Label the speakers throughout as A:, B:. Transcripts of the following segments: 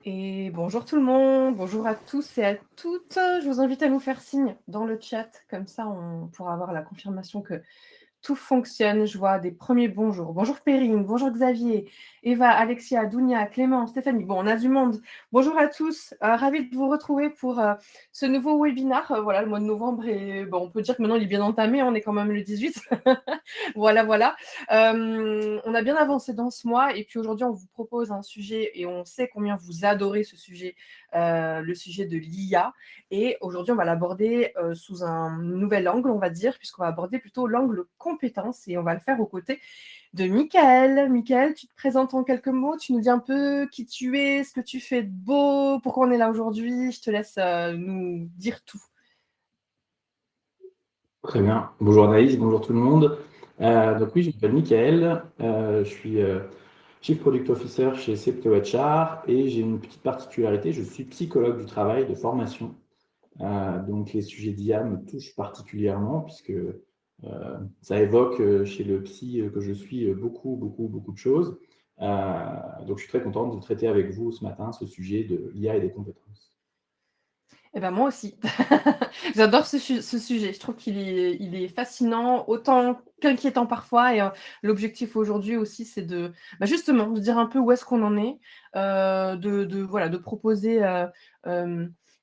A: Et bonjour tout le monde, bonjour à tous et à toutes. Je vous invite à nous faire signe dans le chat, comme ça on pourra avoir la confirmation que tout fonctionne. Je vois des premiers bonjours. Bonjour Perrine, bonjour Xavier, Eva, Alexia, Dounia, Clément, Stéphanie. Bon, on a du monde. Bonjour à tous. Ravie de vous retrouver pour ce nouveau webinaire. Voilà, le mois de novembre est, bon, on peut dire que maintenant il est bien entamé. On est quand même le 18. Voilà, voilà. On a bien avancé dans ce mois et puis aujourd'hui, on vous propose un sujet et on sait combien vous adorez ce sujet, le sujet de l'IA. Et aujourd'hui, on va l'aborder sous un nouvel angle, on va dire, puisqu'on va aborder plutôt l'angle compétence et on va le faire aux côtés de Michael. Michael, tu te présentes en quelques mots, tu nous dis un peu qui tu es, ce que tu fais de beau, pourquoi on est là aujourd'hui. Je te laisse nous dire tout.
B: Très bien. Bonjour Anaïs, bonjour tout le monde. Donc oui, je m'appelle Michael, je suis Chief Product Officer chez Septo HR et j'ai une petite particularité, je suis psychologue du travail de formation. Donc les sujets d'IA me touchent particulièrement puisque ça évoque chez le psy que je suis beaucoup de choses. Donc je suis très contente de traiter avec vous ce matin ce sujet de l'IA et des compétences.
A: Eh ben moi aussi. J'adore ce sujet. Je trouve il est fascinant, autant qu'inquiétant parfois. Et l'objectif aujourd'hui aussi, c'est de justement de dire un peu où est-ce qu'on en est, voilà, de proposer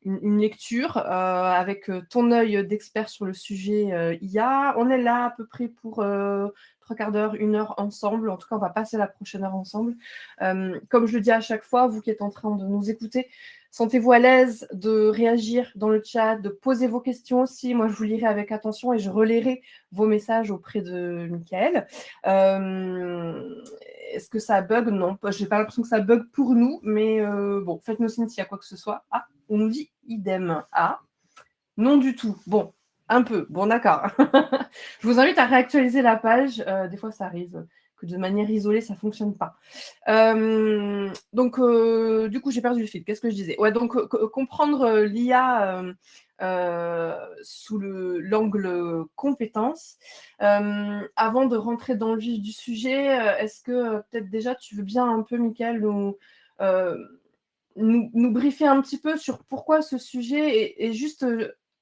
A: une lecture avec ton œil d'expert sur le sujet IA. On est là à peu près pour 3/4 d'heure, 1 heure ensemble. En tout cas, on va passer la prochaine heure ensemble. Comme je le dis à chaque fois, vous qui êtes en train de nous écouter, sentez-vous à l'aise de réagir dans le chat, de poser vos questions aussi. Moi, je vous lirai avec attention et je relayerai vos messages auprès de Michael. Est-ce que ça bug? Non, je n'ai pas l'impression que ça bug pour nous, mais bon, faites-nous signe s'il y a quoi que ce soit. Ah, on nous dit idem. Ah, non du tout. Bon, un peu. Bon, d'accord. Je vous invite à réactualiser la page. Des fois, ça arrive que de manière isolée, ça ne fonctionne pas. Donc, du coup, j'ai perdu le fil. Qu'est-ce que je disais? Ouais, donc, comprendre l'IA sous l'angle compétences. Avant de rentrer dans le vif du sujet, est-ce que peut-être déjà tu veux bien un peu, Michael, nous briefer un petit peu sur pourquoi ce sujet et juste,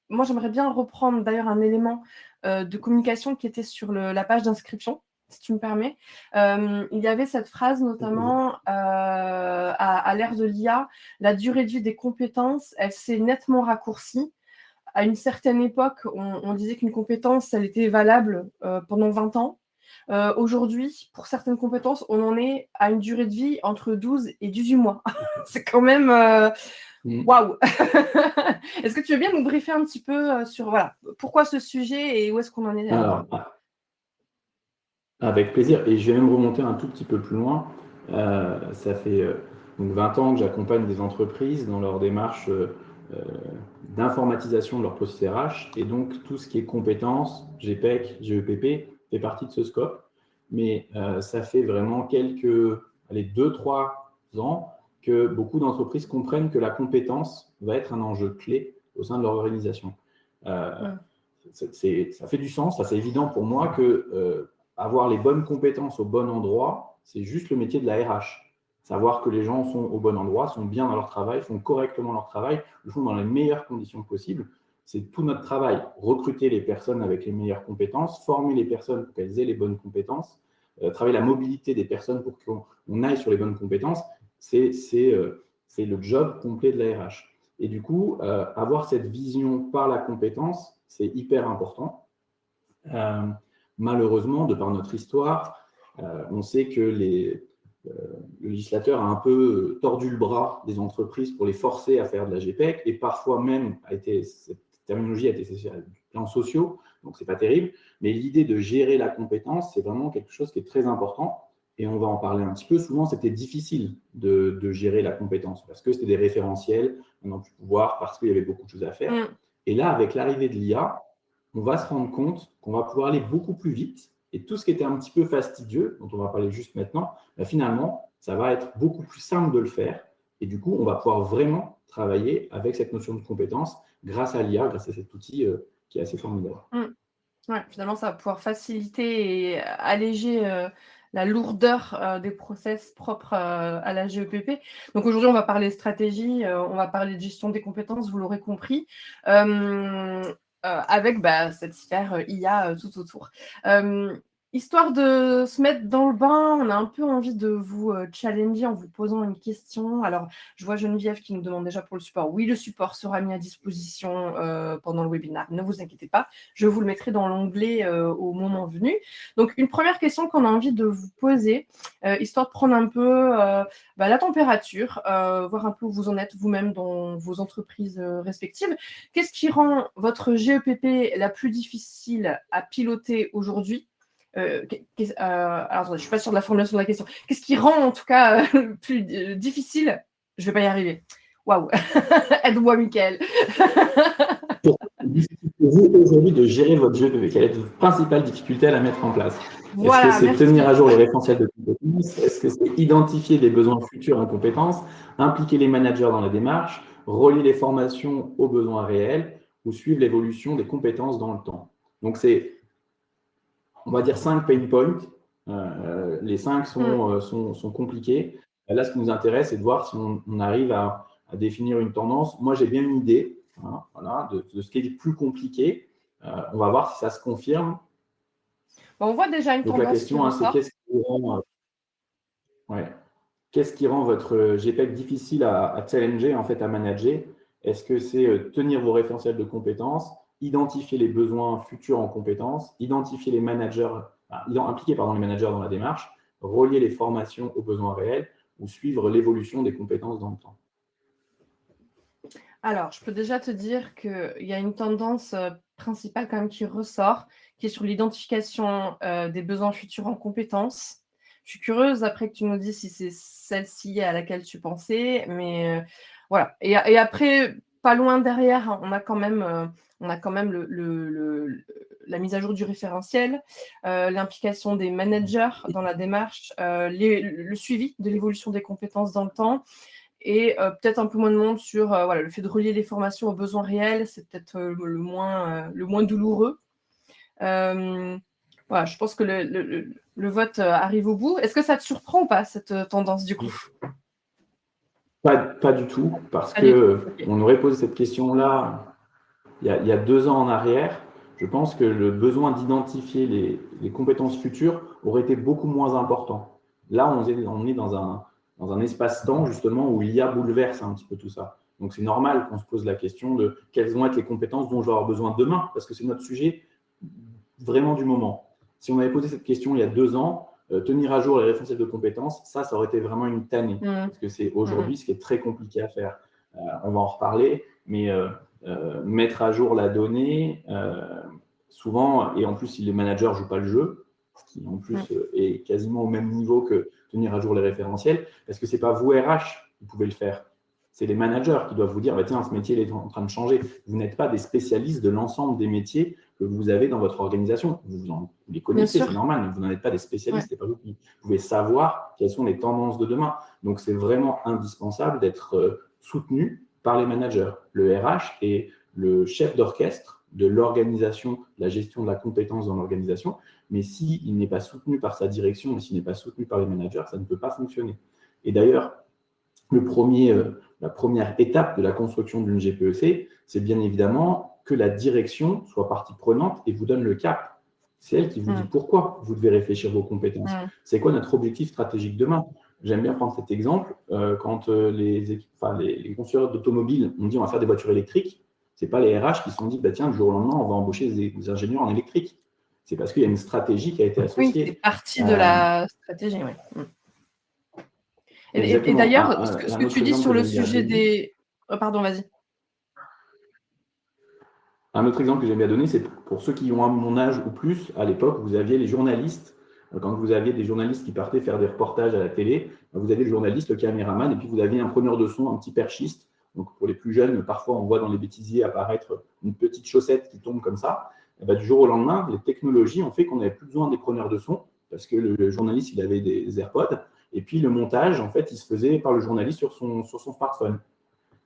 A: moi j'aimerais bien reprendre d'ailleurs un élément de communication qui était sur la page d'inscription, si tu me permets. Il y avait cette phrase notamment à l'ère de l'IA, la durée de vie des compétences, elle s'est nettement raccourcie. À une certaine époque, on disait qu'une compétence, elle était valable pendant 20 ans. Aujourd'hui, pour certaines compétences, on en est à une durée de vie entre 12 et 18 mois. C'est quand même waouh. Est-ce que tu veux bien nous briefer un petit peu sur voilà, pourquoi ce sujet et où est-ce qu'on en est
B: Alors, avec plaisir, et je vais même remonter un tout petit peu plus loin. Ça fait donc 20 ans que j'accompagne des entreprises dans leur démarche d'informatisation de leur processus RH, et donc tout ce qui est compétences, GPEC, GEPP, fait partie de ce scope. Mais ça fait vraiment allez, 2-3 ans que beaucoup d'entreprises comprennent que la compétence va être un enjeu clé au sein de leur organisation. Ça fait du sens, ça c'est évident pour moi que avoir les bonnes compétences au bon endroit, c'est juste le métier de la RH. Savoir que les gens sont au bon endroit, sont bien dans leur travail, font correctement leur travail, le font dans les meilleures conditions possibles. C'est tout notre travail. Recruter les personnes avec les meilleures compétences, former les personnes pour qu'elles aient les bonnes compétences, travailler la mobilité des personnes pour qu'on aille sur les bonnes compétences, c'est le job complet de la RH. Et du coup, avoir cette vision par la compétence, c'est hyper important. Malheureusement, de par notre histoire, on sait que le législateur a un peu tordu le bras des entreprises pour les forcer à faire de la GPEC, et parfois même, cette terminologie a été sur du plan sociaux, donc c'est pas terrible, mais l'idée de gérer la compétence, c'est vraiment quelque chose qui est très important, et on va en parler un petit peu. Souvent, c'était difficile de gérer la compétence, parce que c'était des référentiels, on n'a pu pouvoir, parce qu'il y avait beaucoup de choses à faire. Et là, avec l'arrivée de l'IA, on va se rendre compte qu'on va pouvoir aller beaucoup plus vite, et tout ce qui était un petit peu fastidieux, dont on va parler juste maintenant, finalement, ça va être beaucoup plus simple de le faire, et du coup, on va pouvoir vraiment travailler avec cette notion de compétence grâce à l'IA, grâce à cet outil qui est assez formidable.
A: Ouais, finalement, ça va pouvoir faciliter et alléger la lourdeur des process propres à la GEPP. Donc aujourd'hui, on va parler stratégie, on va parler de gestion des compétences, vous l'aurez compris, avec cette sphère IA tout autour. Histoire de se mettre dans le bain, on a un peu envie de vous challenger en vous posant une question. Alors, je vois Geneviève qui nous demande déjà pour le support. Oui, le support sera mis à disposition pendant le webinaire. Ne vous inquiétez pas, je vous le mettrai dans l'onglet au moment venu. Donc, une première question qu'on a envie de vous poser, histoire de prendre un peu la température, voir un peu où vous en êtes vous-même dans vos entreprises respectives. Qu'est-ce qui rend votre GEPP la plus difficile à piloter aujourd'hui ? Alors, je ne suis pas sûre de la formulation de la question. Qu'est-ce qui rend, en tout cas, plus difficile? Je ne vais pas y arriver. Waouh. Aide-moi, Mickaël.
B: Pour vous, aujourd'hui, de gérer votre GEPP, quelle est votre principale difficulté à la mettre en place?
A: Voilà,
B: est-ce que c'est
A: merci.
B: tenir à jour les référentiels de compétences? Est-ce que c'est identifier les besoins futurs en compétences, impliquer les managers dans la démarche, relier les formations aux besoins réels ou suivre l'évolution des compétences dans le temps? Donc, c'est, on va dire, 5 pain points. Les 5 sont compliqués. Là, ce qui nous intéresse, c'est de voir si on arrive à définir une tendance. Moi, j'ai bien une idée de ce qui est le plus compliqué. On va voir si ça se confirme.
A: On voit déjà une
B: Donc, la
A: tendance
B: question,
A: qui ressort.
B: qu'est-ce qui rend votre GPEC difficile à challenger, en fait, à manager? Est-ce que c'est tenir vos référentiels de compétences, identifier les besoins futurs en compétences, identifier les managers, impliquer les managers dans la démarche, relier les formations aux besoins réels ou suivre l'évolution des compétences dans le temps?
A: Alors, je peux déjà te dire qu'il y a une tendance principale quand même qui ressort, qui est sur l'identification des besoins futurs en compétences. Je suis curieuse après que tu nous dises si c'est celle-ci à laquelle tu pensais, mais voilà. Et après, pas loin derrière, on a quand même la mise à jour du référentiel, l'implication des managers dans la démarche, le suivi de l'évolution des compétences dans le temps. Et peut-être un peu moins de monde sur le fait de relier les formations aux besoins réels, c'est peut-être le moins douloureux. Je pense que le vote arrive au bout. Est-ce que ça te surprend ou pas, cette tendance du coup?
B: Pas du tout, parce qu'on aurait posé cette question-là il y a 2 ans en arrière. Je pense que le besoin d'identifier les compétences futures aurait été beaucoup moins important. Là, on est dans un espace-temps, justement, où l'IA bouleverse un petit peu tout ça. Donc, c'est normal qu'on se pose la question de quelles vont être les compétences dont je vais avoir besoin demain, parce que c'est notre sujet vraiment du moment. Si on avait posé cette question il y a 2 ans, tenir à jour les référentiels de compétences, ça aurait été vraiment une tannée, parce que c'est aujourd'hui ce qui est très compliqué à faire. On va en reparler, mais mettre à jour la donnée, souvent, et en plus, si les managers ne jouent pas le jeu, ce qui en plus est quasiment au même niveau que tenir à jour les référentiels, parce que ce n'est pas vous, RH, qui pouvez le faire. C'est les managers qui doivent vous dire, tiens, ce métier est en train de changer. Vous n'êtes pas des spécialistes de l'ensemble des métiers que vous avez dans votre organisation. Vous les connaissez, c'est normal, mais vous n'en êtes pas des spécialistes. C'est pas vous qui pouvez savoir quelles sont les tendances de demain. Donc, c'est vraiment indispensable d'être soutenu par les managers. Le RH est le chef d'orchestre de l'organisation, de la gestion de la compétence dans l'organisation, mais s'il n'est pas soutenu par sa direction et s'il n'est pas soutenu par les managers, ça ne peut pas fonctionner. Et d'ailleurs, la première étape de la construction d'une GPEC, c'est bien évidemment que la direction soit partie prenante et vous donne le cap. C'est elle qui vous dit pourquoi vous devez réfléchir vos compétences. C'est quoi notre objectif stratégique demain? J'aime bien prendre cet exemple. Quand les constructeurs d'automobiles ont dit on va faire des voitures électriques, ce n'est pas les RH qui se sont dit tiens, du jour au lendemain, on va embaucher des ingénieurs en électrique. C'est parce qu'il y a une stratégie qui a été associée.
A: Oui, c'est partie de la stratégie, oui. Et d'ailleurs, ce que tu dis sur le sujet des… pardon, vas-y.
B: Un autre exemple que j'aime bien donner, c'est pour ceux qui ont mon âge ou plus, à l'époque, vous aviez les journalistes. Quand vous aviez des journalistes qui partaient faire des reportages à la télé, vous aviez le journaliste, le caméraman, et puis vous aviez un preneur de son, un petit perchiste. Donc pour les plus jeunes, parfois on voit dans les bêtisiers apparaître une petite chaussette qui tombe comme ça. Et du jour au lendemain, les technologies ont fait qu'on n'avait plus besoin des preneurs de son, parce que le journaliste, il avait des AirPods, et puis le montage, en fait, il se faisait par le journaliste sur son smartphone.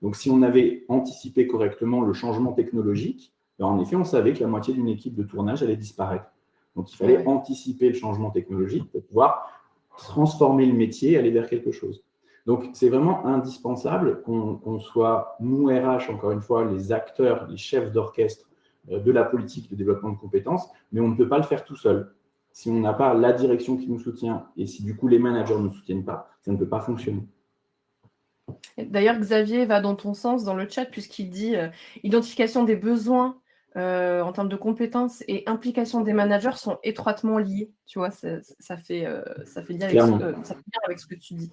B: Donc si on avait anticipé correctement le changement technologique, en effet, on savait que la moitié d'une équipe de tournage allait disparaître. Donc, il fallait anticiper le changement technologique pour pouvoir transformer le métier, aller vers quelque chose. Donc, c'est vraiment indispensable qu'on soit, nous, RH, encore une fois, les acteurs, les chefs d'orchestre de la politique de développement de compétences, mais on ne peut pas le faire tout seul. Si on n'a pas la direction qui nous soutient et si du coup les managers ne nous soutiennent pas, ça ne peut pas fonctionner.
A: D'ailleurs, Xavier va dans ton sens dans le chat puisqu'il dit identification des besoins en termes de compétences et implication des managers sont étroitement liés. Tu vois, ça fait lien avec ce que tu dis.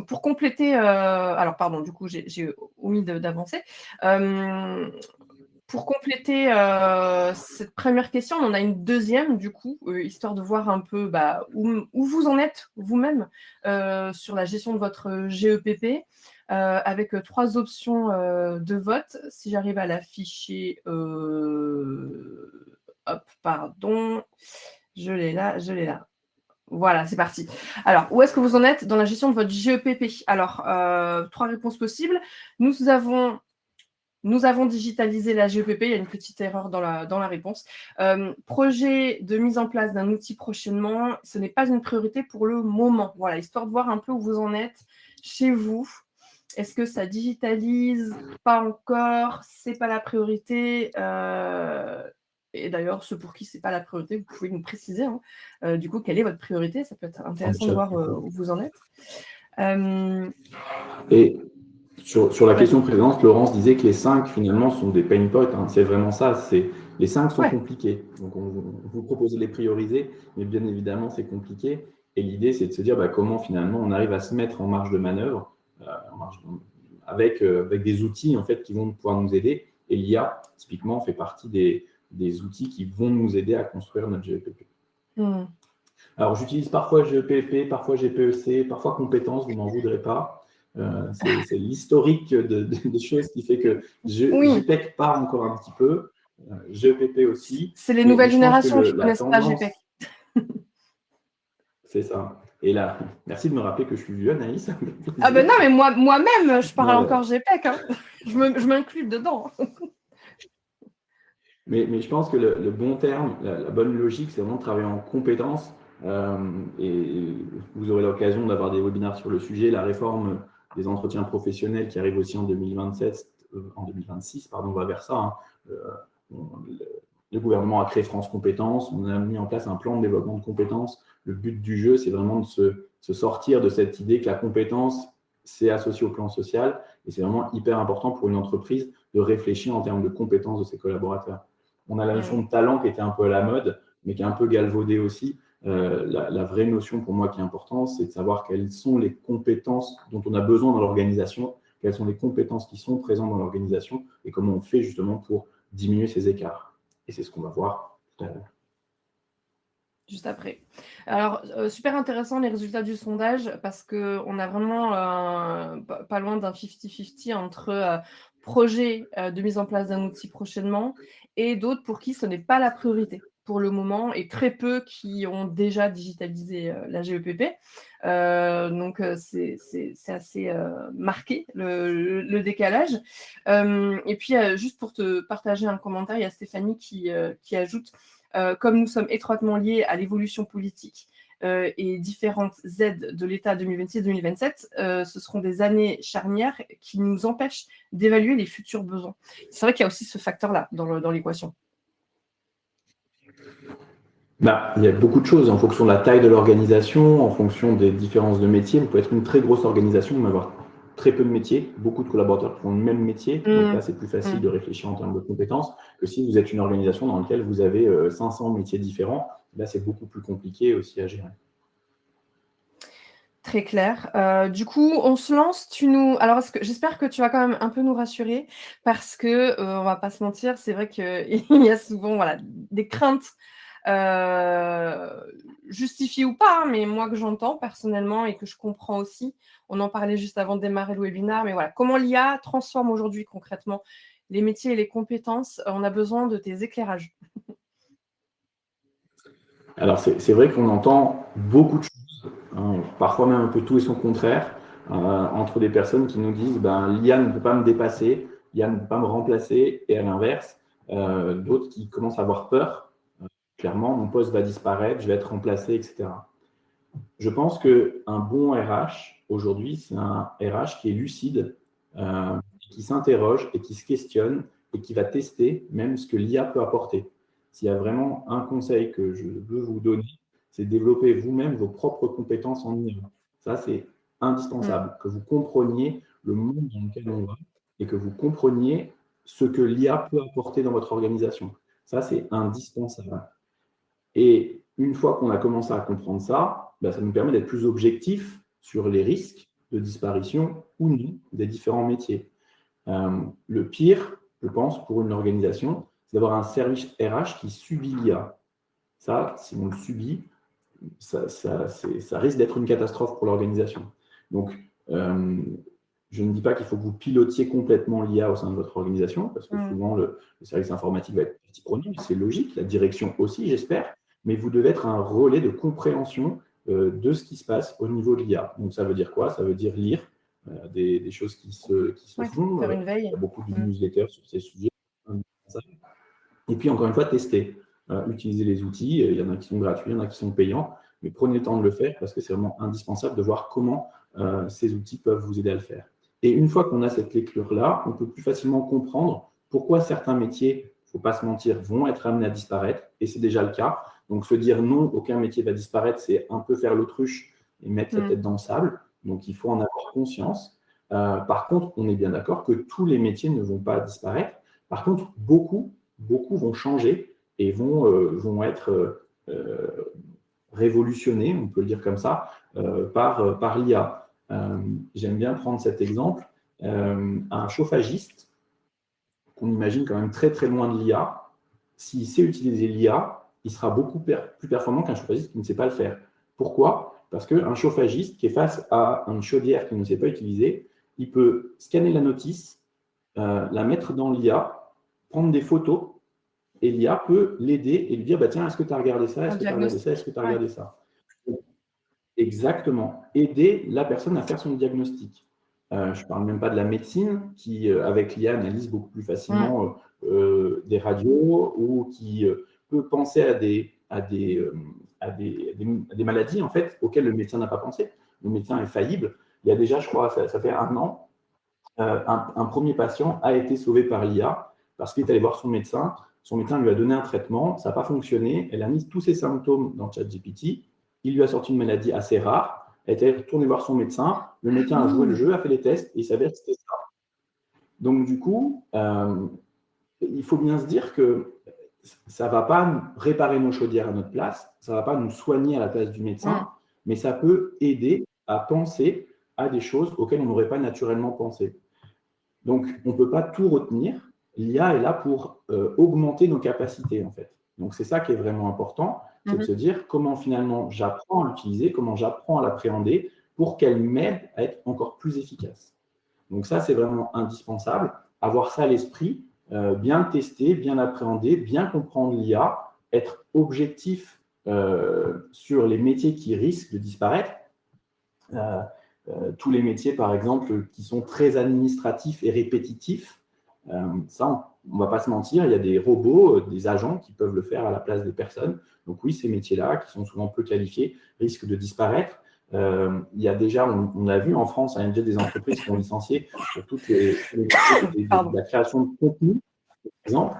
A: Pour compléter, alors pardon, du coup, j'ai omis d'avancer. Pour compléter cette première question, on en a une deuxième, du coup, histoire de voir un peu où vous en êtes vous-même sur la gestion de votre GEPP, avec 3 options de vote. Si j'arrive à l'afficher, hop, pardon, je l'ai là. Voilà, c'est parti. Alors, où est-ce que vous en êtes dans la gestion de votre GEPP? Alors, 3 réponses possibles. Nous avons digitalisé la GEPP, il y a une petite erreur dans la réponse. Projet de mise en place d'un outil prochainement, ce n'est pas une priorité pour le moment. Voilà, histoire de voir un peu où vous en êtes chez vous. Est-ce que ça digitalise? Pas encore, c'est pas la priorité. Et d'ailleurs, ceux pour qui c'est pas la priorité, vous pouvez nous préciser. Du coup, quelle est votre priorité? Ça peut être intéressant de voir où vous en êtes.
B: Et sur la question précédente, Laurence disait que les 5, finalement, sont des pain points. Hein. C'est vraiment ça. Les 5 sont compliqués. Donc, on vous propose de les prioriser, mais bien évidemment, c'est compliqué. Et l'idée, c'est de se dire comment, finalement, on arrive à se mettre en marge de manœuvre avec des outils, en fait, qui vont pouvoir nous aider. Et l'IA, typiquement, fait partie des outils qui vont nous aider à construire notre GEPP. Alors, j'utilise parfois GEPP, parfois GPEC, parfois compétences, vous m'en voudrez pas. C'est l'historique des choses qui fait que GPEC part encore un petit peu, GEPP aussi.
A: C'est les nouvelles générations qui ne connaissent pas GPEC.
B: C'est ça. Et là, merci de me rappeler que je suis vieux, Anaïs.
A: Ah ben non, mais moi-même, je parle encore GPEC. Hein. Je m'inclus dedans.
B: Mais je pense que le bon terme, la bonne logique, c'est vraiment de travailler en compétences. Et vous aurez l'occasion d'avoir des webinaires sur le sujet. La réforme des entretiens professionnels qui arrive aussi en 2026, on va vers ça. Le gouvernement a créé France Compétences, on a mis en place un plan de développement de compétences. Le but du jeu, c'est vraiment de se sortir de cette idée que la compétence, c'est associé au plan social. Et c'est vraiment hyper important pour une entreprise de réfléchir en termes de compétences de ses collaborateurs. On a la notion de talent qui était un peu à la mode, mais qui est un peu galvaudée aussi. La vraie notion pour moi qui est importante, c'est de savoir quelles sont les compétences dont on a besoin dans l'organisation, quelles sont les compétences qui sont présentes dans l'organisation et comment on fait justement pour diminuer ces écarts. Et c'est ce qu'on va voir tout à l'heure.
A: Juste après. Alors, super intéressant les résultats du sondage parce qu'on a vraiment pas loin d'un 50-50 entre projets de mise en place d'un outil prochainement et d'autres pour qui ce n'est pas la priorité pour le moment et très peu qui ont déjà digitalisé la GEPP. Donc, c'est assez marqué le décalage. Et puis, juste pour te partager un commentaire, il y a Stéphanie qui ajoute comme nous sommes étroitement liés à l'évolution politique et différentes aides de l'État 2026-2027, ce seront des années charnières qui nous empêchent d'évaluer les futurs besoins. C'est vrai qu'il y a aussi ce facteur-là dans l'équation.
B: Il y a beaucoup de choses en fonction de la taille de l'organisation, en fonction des différences de métiers. Vous pouvez être une très grosse organisation, mais avoir très peu de métiers, beaucoup de collaborateurs qui font le même métier. Donc là, c'est plus facile de réfléchir en termes de compétences que si vous êtes une organisation dans laquelle vous avez 500 métiers différents. Là, c'est beaucoup plus compliqué aussi à gérer.
A: Très clair. Du coup, on se lance. Alors, j'espère que tu vas quand même un peu nous rassurer parce que, on va pas se mentir, c'est vrai qu'il y a souvent des craintes justifiées ou pas, mais moi que j'entends personnellement et que je comprends aussi. On en parlait juste avant de démarrer le webinaire, mais voilà, comment l'IA transforme aujourd'hui concrètement les métiers et les compétences. On a besoin de tes éclairages.
B: Alors, c'est vrai qu'on entend beaucoup de choses, parfois même un peu tout et son contraire, entre des personnes qui nous disent l'IA ne peut pas me dépasser, l'IA ne peut pas me remplacer, et à l'inverse, d'autres qui commencent à avoir peur Clairement, mon poste va disparaître, je vais être remplacé, etc. Je pense qu'un bon RH, aujourd'hui, c'est un RH qui est lucide, qui s'interroge et qui se questionne et qui va tester même ce que l'IA peut apporter. S'il y a vraiment un conseil que je veux vous donner, c'est développer vous-même vos propres compétences en IA. Ça, c'est indispensable, que vous compreniez le monde dans lequel on va et que vous compreniez ce que l'IA peut apporter dans votre organisation. Ça, c'est indispensable. Et une fois qu'on a commencé à comprendre ça, ça nous permet d'être plus objectifs sur les risques de disparition ou non des différents métiers. Le pire, je pense, pour une organisation, c'est d'avoir un service RH qui subit l'IA. Ça, si on le subit, ça risque d'être une catastrophe pour l'organisation. Donc, je ne dis pas qu'il faut que vous pilotiez complètement l'IA au sein de votre organisation, parce que souvent, le service informatique va être partie prenante, c'est logique, la direction aussi, j'espère, mais vous devez être un relais de compréhension de ce qui se passe au niveau de l'IA. Donc, ça veut dire quoi? Ça veut dire lire des choses qui se font.
A: Faire une veille.
B: Il y a beaucoup de newsletters sur ces sujets. Et puis, encore une fois, tester. Utiliser les outils. Il y en a qui sont gratuits, il y en a qui sont payants. Mais prenez le temps de le faire parce que c'est vraiment indispensable de voir comment ces outils peuvent vous aider à le faire. Et une fois qu'on a cette lecture-là, on peut plus facilement comprendre pourquoi certains métiers, il ne faut pas se mentir, vont être amenés à disparaître. Et c'est déjà le cas. Donc, se dire non, aucun métier va disparaître, c'est un peu faire l'autruche et mettre sa tête dans le sable. Donc, il faut en avoir conscience. Par contre, on est bien d'accord que tous les métiers ne vont pas disparaître. Par contre, beaucoup vont changer et vont être révolutionnés, on peut le dire comme ça, par l'IA. J'aime bien prendre cet exemple. Un chauffagiste, qu'on imagine quand même très très loin de l'IA, s'il sait utiliser l'IA, il sera beaucoup plus performant qu'un chauffagiste qui ne sait pas le faire. Pourquoi? Parce qu'un chauffagiste qui est face à une chaudière qu'il ne sait pas utiliser, il peut scanner la notice, la mettre dans l'IA, prendre des photos, et l'IA peut l'aider et lui dire tiens, est-ce que tu as regardé ça? Est-ce que tu as regardé ça? Est-ce que tu as regardé ça? Exactement. Aider la personne à faire son diagnostic. Je ne parle même pas de la médecine qui, avec l'IA, analyse beaucoup plus facilement des radios ou qui peut penser à des maladies en fait, auxquelles le médecin n'a pas pensé. Le médecin est faillible. Il y a déjà, je crois, ça fait 1 an, un premier patient a été sauvé par l'IA parce qu'il est allé voir son médecin. Son médecin lui a donné un traitement, ça n'a pas fonctionné. Elle a mis tous ses symptômes dans ChatGPT. Il lui a sorti une maladie assez rare. Elle est retournée voir son médecin. Le médecin a joué le jeu, a fait les tests et il s'avère que c'était ça. Donc, du coup, il faut bien se dire que ça ne va pas réparer nos chaudières à notre place, ça ne va pas nous soigner à la place du médecin, mais ça peut aider à penser à des choses auxquelles on n'aurait pas naturellement pensé. Donc, on ne peut pas tout retenir. L'IA est là pour augmenter nos capacités, en fait. Donc, c'est ça qui est vraiment important, c'est de se dire comment finalement j'apprends à l'utiliser, comment j'apprends à l'appréhender pour qu'elle m'aide à être encore plus efficace. Donc, ça, c'est vraiment indispensable. Avoir ça à l'esprit, bien le tester, bien l'appréhender, bien comprendre l'IA, être objectif sur les métiers qui risquent de disparaître. Tous les métiers, par exemple, qui sont très administratifs et répétitifs, ça, on ne va pas se mentir, il y a des robots, des agents qui peuvent le faire à la place des personnes. Donc oui, ces métiers-là, qui sont souvent peu qualifiés, risquent de disparaître. Il y a déjà, on l'a vu en France, il y a déjà des entreprises qui ont licencié pour toutes les de la création de contenu, par exemple.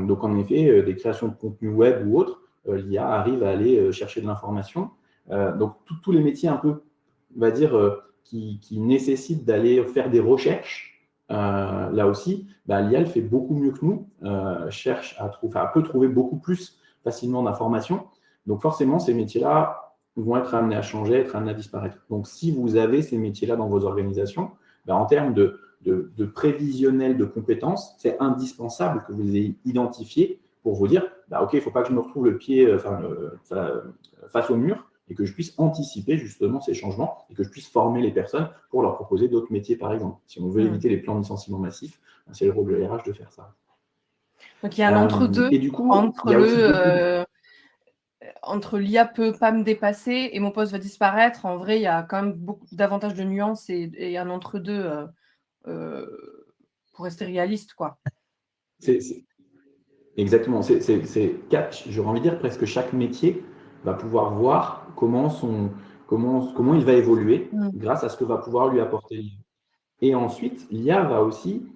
B: Donc en effet, des créations de contenu web ou autres, l'IA arrive à aller chercher de l'information. Donc tous les métiers un peu, on va dire, qui nécessitent d'aller faire des recherches, là aussi, l'IA elle fait beaucoup mieux que nous, cherche à trouver, peut trouver beaucoup plus facilement d'informations. Donc forcément, ces métiers-là vont être amenés à changer, être amenés à disparaître. Donc si vous avez ces métiers-là dans vos organisations, en termes de prévisionnel de compétences, c'est indispensable que vous les ayez identifiés pour vous dire, OK, il ne faut pas que je me retrouve le pied face au mur, et que je puisse anticiper justement ces changements et que je puisse former les personnes pour leur proposer d'autres métiers, par exemple. Si on veut éviter les plans de licenciement massifs, c'est le rôle de RH de faire ça.
A: Donc, il y a un entre-deux
B: et du coup,
A: entre l'IA peut pas me dépasser et mon poste va disparaître. En vrai, il y a quand même beaucoup davantage de nuances et un entre-deux pour rester réaliste, quoi.
B: Exactement. J'aurais envie de dire presque chaque métier va pouvoir voir comment il va évoluer grâce à ce que va pouvoir lui apporter l'IA. Et ensuite, l'IA va aussi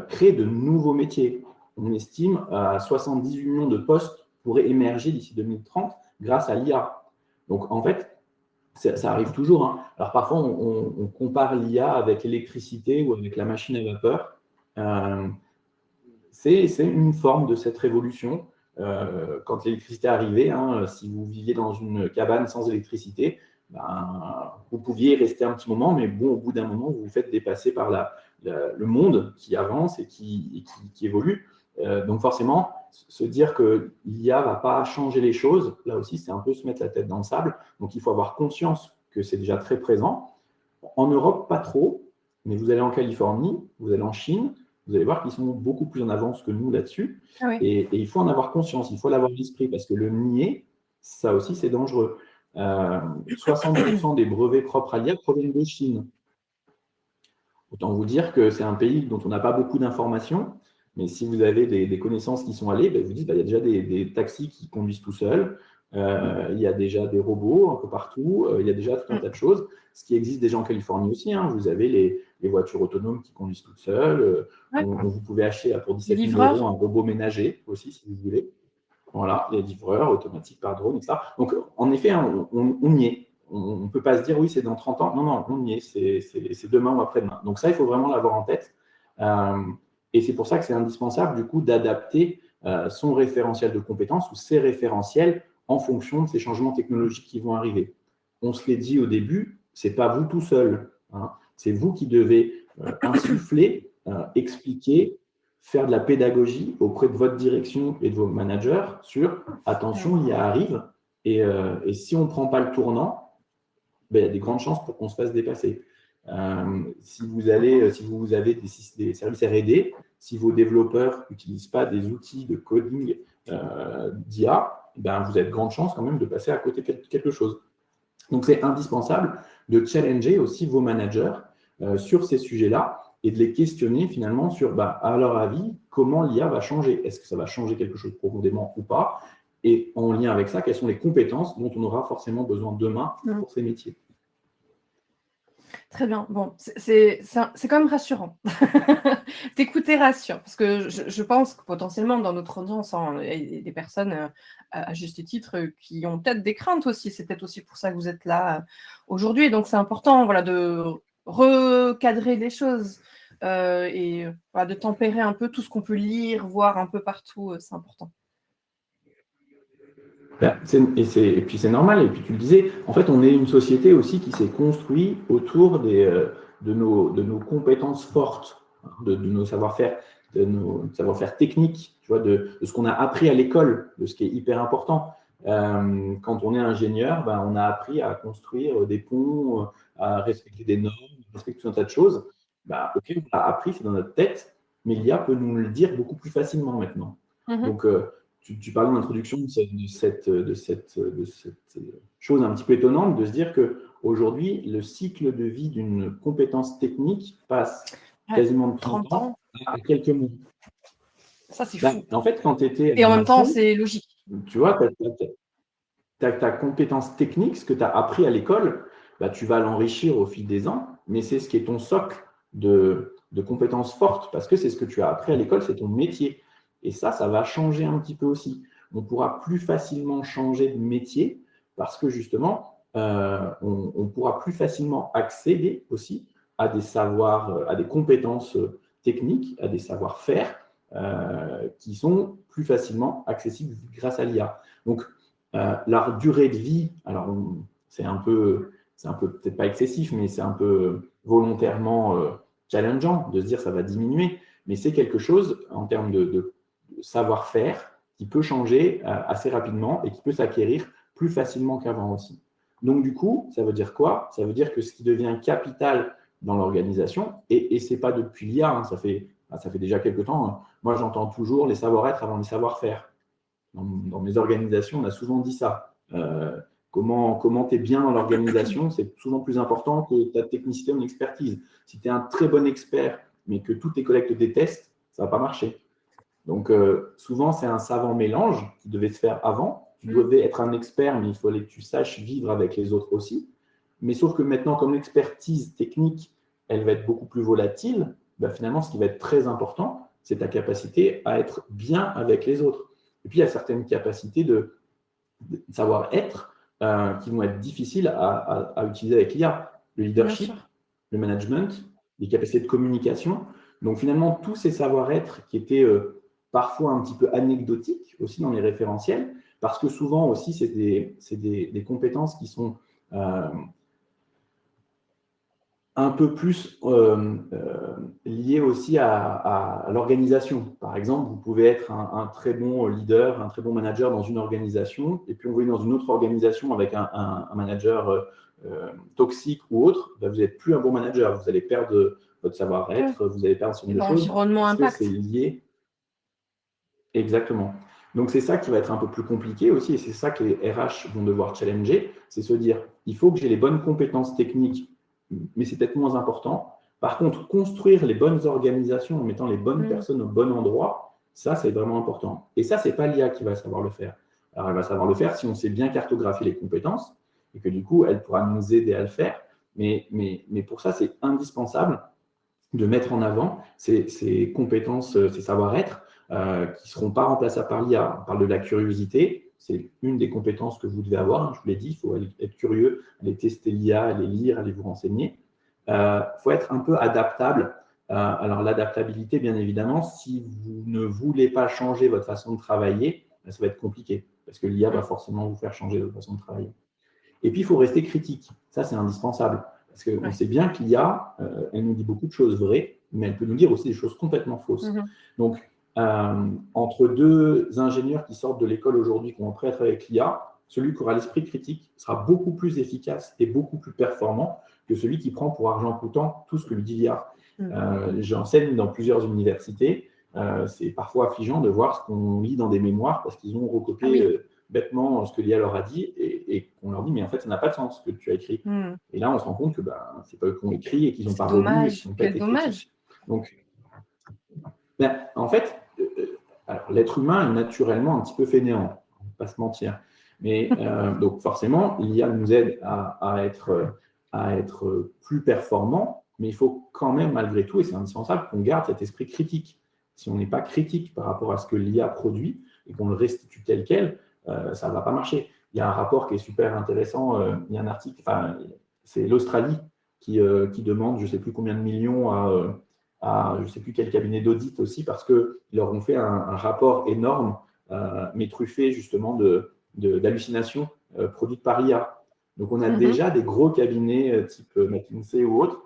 B: créer de nouveaux métiers. On estime à 78 millions de postes pourraient émerger d'ici 2030 grâce à l'IA. Donc, en fait, ça arrive toujours, hein. Alors, parfois, on compare l'IA avec l'électricité ou avec la machine à vapeur. C'est une forme de cette révolution. Quand l'électricité est arrivée, hein, si vous viviez dans une cabane sans électricité, ben, vous pouviez rester un petit moment, mais bon, au bout d'un moment, vous vous faites dépasser par le monde qui avance et qui évolue. Donc forcément, se dire que l'IA ne va pas changer les choses, là aussi, c'est un peu se mettre la tête dans le sable. Donc il faut avoir conscience que c'est déjà très présent. En Europe, pas trop, mais vous allez en Californie, vous allez en Chine, vous allez voir qu'ils sont beaucoup plus en avance que nous là-dessus.
A: Ah oui.
B: Et il faut en avoir conscience, il faut l'avoir à l'esprit, parce que le nier, ça aussi, c'est dangereux. 60% des brevets propres à l'IA proviennent de Chine. Autant vous dire que c'est un pays dont on n'a pas beaucoup d'informations, mais si vous avez des connaissances qui sont allées, ben vous dites, ben, il y a déjà des taxis qui conduisent tout seuls, il y a déjà des robots un peu partout, il y a déjà tout un tas de choses, ce qui existe déjà en Californie aussi, hein. Vous avez les voitures autonomes qui conduisent toutes seules,
A: Ouais.
B: vous pouvez acheter pour
A: Les
B: 17 000
A: livreurs.
B: € un robot ménager aussi, si vous voulez. Voilà, les livreurs automatiques par drone, etc. Donc, en effet, hein, on y est. On ne peut pas se dire, oui, c'est dans 30 ans. Non, non, on y est. C'est demain ou après-demain. Donc, ça, il faut vraiment l'avoir en tête. Et c'est pour ça que c'est indispensable, du coup, d'adapter son référentiel de compétences ou ses référentiels en fonction de ces changements technologiques qui vont arriver. On se l'est dit au début, ce n'est pas vous tout seul, hein. C'est vous qui devez insuffler, expliquer, faire de la pédagogie auprès de votre direction et de vos managers sur attention, l'IA arrive et si on ne prend pas le tournant, ben, il y a des grandes chances pour qu'on se fasse dépasser. Si vous avez des services R&D, si vos développeurs n'utilisent pas des outils de coding d'IA, ben, vous avez de grandes chances quand même de passer à côté de quelque chose. Donc, c'est indispensable de challenger aussi vos managers sur ces sujets-là et de les questionner finalement sur, bah, à leur avis, comment l'IA va changer. Est-ce que ça va changer quelque chose profondément ou pas? Et en lien avec ça, quelles sont les compétences dont on aura forcément besoin demain pour ces métiers?
A: Très bien. Bon, c'est quand même rassurant. T'écouter rassure, parce que je pense que potentiellement dans notre audience, hein, il y a des personnes, à juste titre, qui ont peut-être des craintes aussi. C'est peut-être aussi pour ça que vous êtes là, aujourd'hui. Donc c'est important, voilà, de recadrer les choses, et voilà, de tempérer un peu tout ce qu'on peut lire, voir un peu partout, c'est important.
B: Ben, et puis c'est normal, et puis tu le disais, en fait, on est une société aussi qui s'est construite autour de nos compétences fortes, hein, de nos savoir-faire, de nos savoir-faire techniques, tu vois, de ce qu'on a appris à l'école, de ce qui est hyper important. Quand on est ingénieur, ben, on a appris à construire des ponts, à respecter des normes, à respecter tout un tas de choses. Ben, ok, on a appris, c'est dans notre tête, mais l'IA peut nous le dire beaucoup plus facilement maintenant.
A: Mmh.
B: Donc, tu parlais en introduction de cette chose un petit peu étonnante de se dire qu'aujourd'hui, le cycle de vie d'une compétence technique passe
A: Ouais,
B: quasiment de 30
A: 30 ans,
B: ans à quelques mois.
A: ça c'est
B: Ben,
A: fou.
B: en fait, quand tu étais
A: Et en
B: un
A: même temps,
B: enfant,
A: c'est logique.
B: tu vois, ta compétence technique, ce que tu as appris à l'école, bah, tu vas l'enrichir au fil des ans, mais c'est ce qui est ton socle de compétences fortes, parce que c'est ce que tu as appris à l'école, c'est ton métier. Et ça va changer un petit peu aussi. On pourra plus facilement changer de métier parce que justement, on pourra plus facilement accéder aussi à des savoirs, à des compétences techniques, à des savoir-faire qui sont plus facilement accessibles grâce à l'IA. Donc, la durée de vie, alors c'est un peu peut-être pas excessif, mais c'est un peu volontairement challengeant de se dire ça va diminuer, mais c'est quelque chose en termes de savoir-faire qui peut changer assez rapidement et qui peut s'acquérir plus facilement qu'avant aussi. Donc du coup, ça veut dire quoi? Ça veut dire que ce qui devient capital dans l'organisation, et ce n'est pas depuis l'IA, hein, ça fait déjà quelques temps, hein, moi j'entends toujours les savoir-être avant les savoir-faire. Dans mes organisations, on a souvent dit ça. Comment tu es bien dans l'organisation, c'est souvent plus important que ta technicité ou expertise. Si tu es un très bon expert, mais que tous tes collègues te détestent, ça ne va pas marcher. Donc, souvent, c'est un savant mélange qui devait se faire avant. Tu devais être un expert, mais il fallait que tu saches vivre avec les autres aussi. Mais sauf que maintenant, comme l'expertise technique, elle va être beaucoup plus volatile, bah, finalement, ce qui va être très important, c'est ta capacité à être bien avec les autres. Et puis, il y a certaines capacités de savoir-être qui vont être difficiles à utiliser avec l'IA. Le leadership, le management, les capacités de communication. Donc, finalement, tous ces savoir-être qui étaient parfois un petit peu anecdotiques aussi dans les référentiels, parce que souvent aussi, c'est des compétences qui sont un peu plus liées aussi à l'organisation. Par exemple, vous pouvez être un très bon leader, un très bon manager dans une organisation, et puis on va dans une autre organisation avec un manager toxique ou autre, ben vous n'êtes plus un bon manager, vous allez perdre votre savoir-être, vous allez perdre ce genre de choses, parce que c'est lié. Exactement. Donc, c'est ça qui va être un peu plus compliqué aussi, et c'est ça que les RH vont devoir challenger, c'est se dire, il faut que j'ai les bonnes compétences techniques, mais c'est peut-être moins important. Par contre, construire les bonnes organisations en mettant les bonnes personnes au bon endroit, ça, c'est vraiment important. Et ça, ce n'est pas l'IA qui va savoir le faire. Alors, elle va savoir le faire si on sait bien cartographier les compétences, et que du coup, elle pourra nous aider à le faire. Mais pour ça, c'est indispensable de mettre en avant ces compétences, ces savoir-être, qui ne seront pas remplaçables par l'IA. On parle de la curiosité, c'est une des compétences que vous devez avoir, je vous l'ai dit, il faut être curieux, aller tester l'IA, aller lire, aller vous renseigner. Il faut être un peu adaptable. Alors l'adaptabilité, bien évidemment, si vous ne voulez pas changer votre façon de travailler, ça va être compliqué, parce que l'IA va forcément vous faire changer votre façon de travailler. Et puis, il faut rester critique. Ça, c'est indispensable. Parce qu'on sait bien que l'IA, elle nous dit beaucoup de choses vraies, mais elle peut nous dire aussi des choses complètement fausses. Donc, entre deux ingénieurs qui sortent de l'école aujourd'hui, qui ont appris à travailler avec l'IA, celui qui aura l'esprit critique sera beaucoup plus efficace et beaucoup plus performant que celui qui prend pour argent coûtant tout ce que lui dit l'IA. J'enseigne dans plusieurs universités. C'est parfois affligeant de voir ce qu'on lit dans des mémoires parce qu'ils ont recopié bêtement ce que l'IA leur a dit et qu'on leur dit mais en fait ça n'a pas de sens ce que tu as écrit. Et là on se rend compte que c'est pas eux qui ont écrit et qu'ils n'ont pas relu et qu'ils n'ont pas été critiques. Donc en fait, alors, l'être humain est naturellement un petit peu fainéant, on ne va pas se mentir. Mais donc forcément, l'IA nous aide à être plus performant, mais il faut quand même malgré tout, et c'est indispensable, qu'on garde cet esprit critique. Si on n'est pas critique par rapport à ce que l'IA produit et qu'on le restitue tel quel, ça ne va pas marcher. Il y a un rapport qui est super intéressant, il y a un article, c'est l'Australie qui demande je ne sais plus combien de millions à je ne sais plus quel cabinet d'audit aussi, parce qu'ils leur ont fait un rapport énorme, mais truffé justement d'hallucinations produites par l'IA. Donc on a déjà des gros cabinets type McKinsey ou autres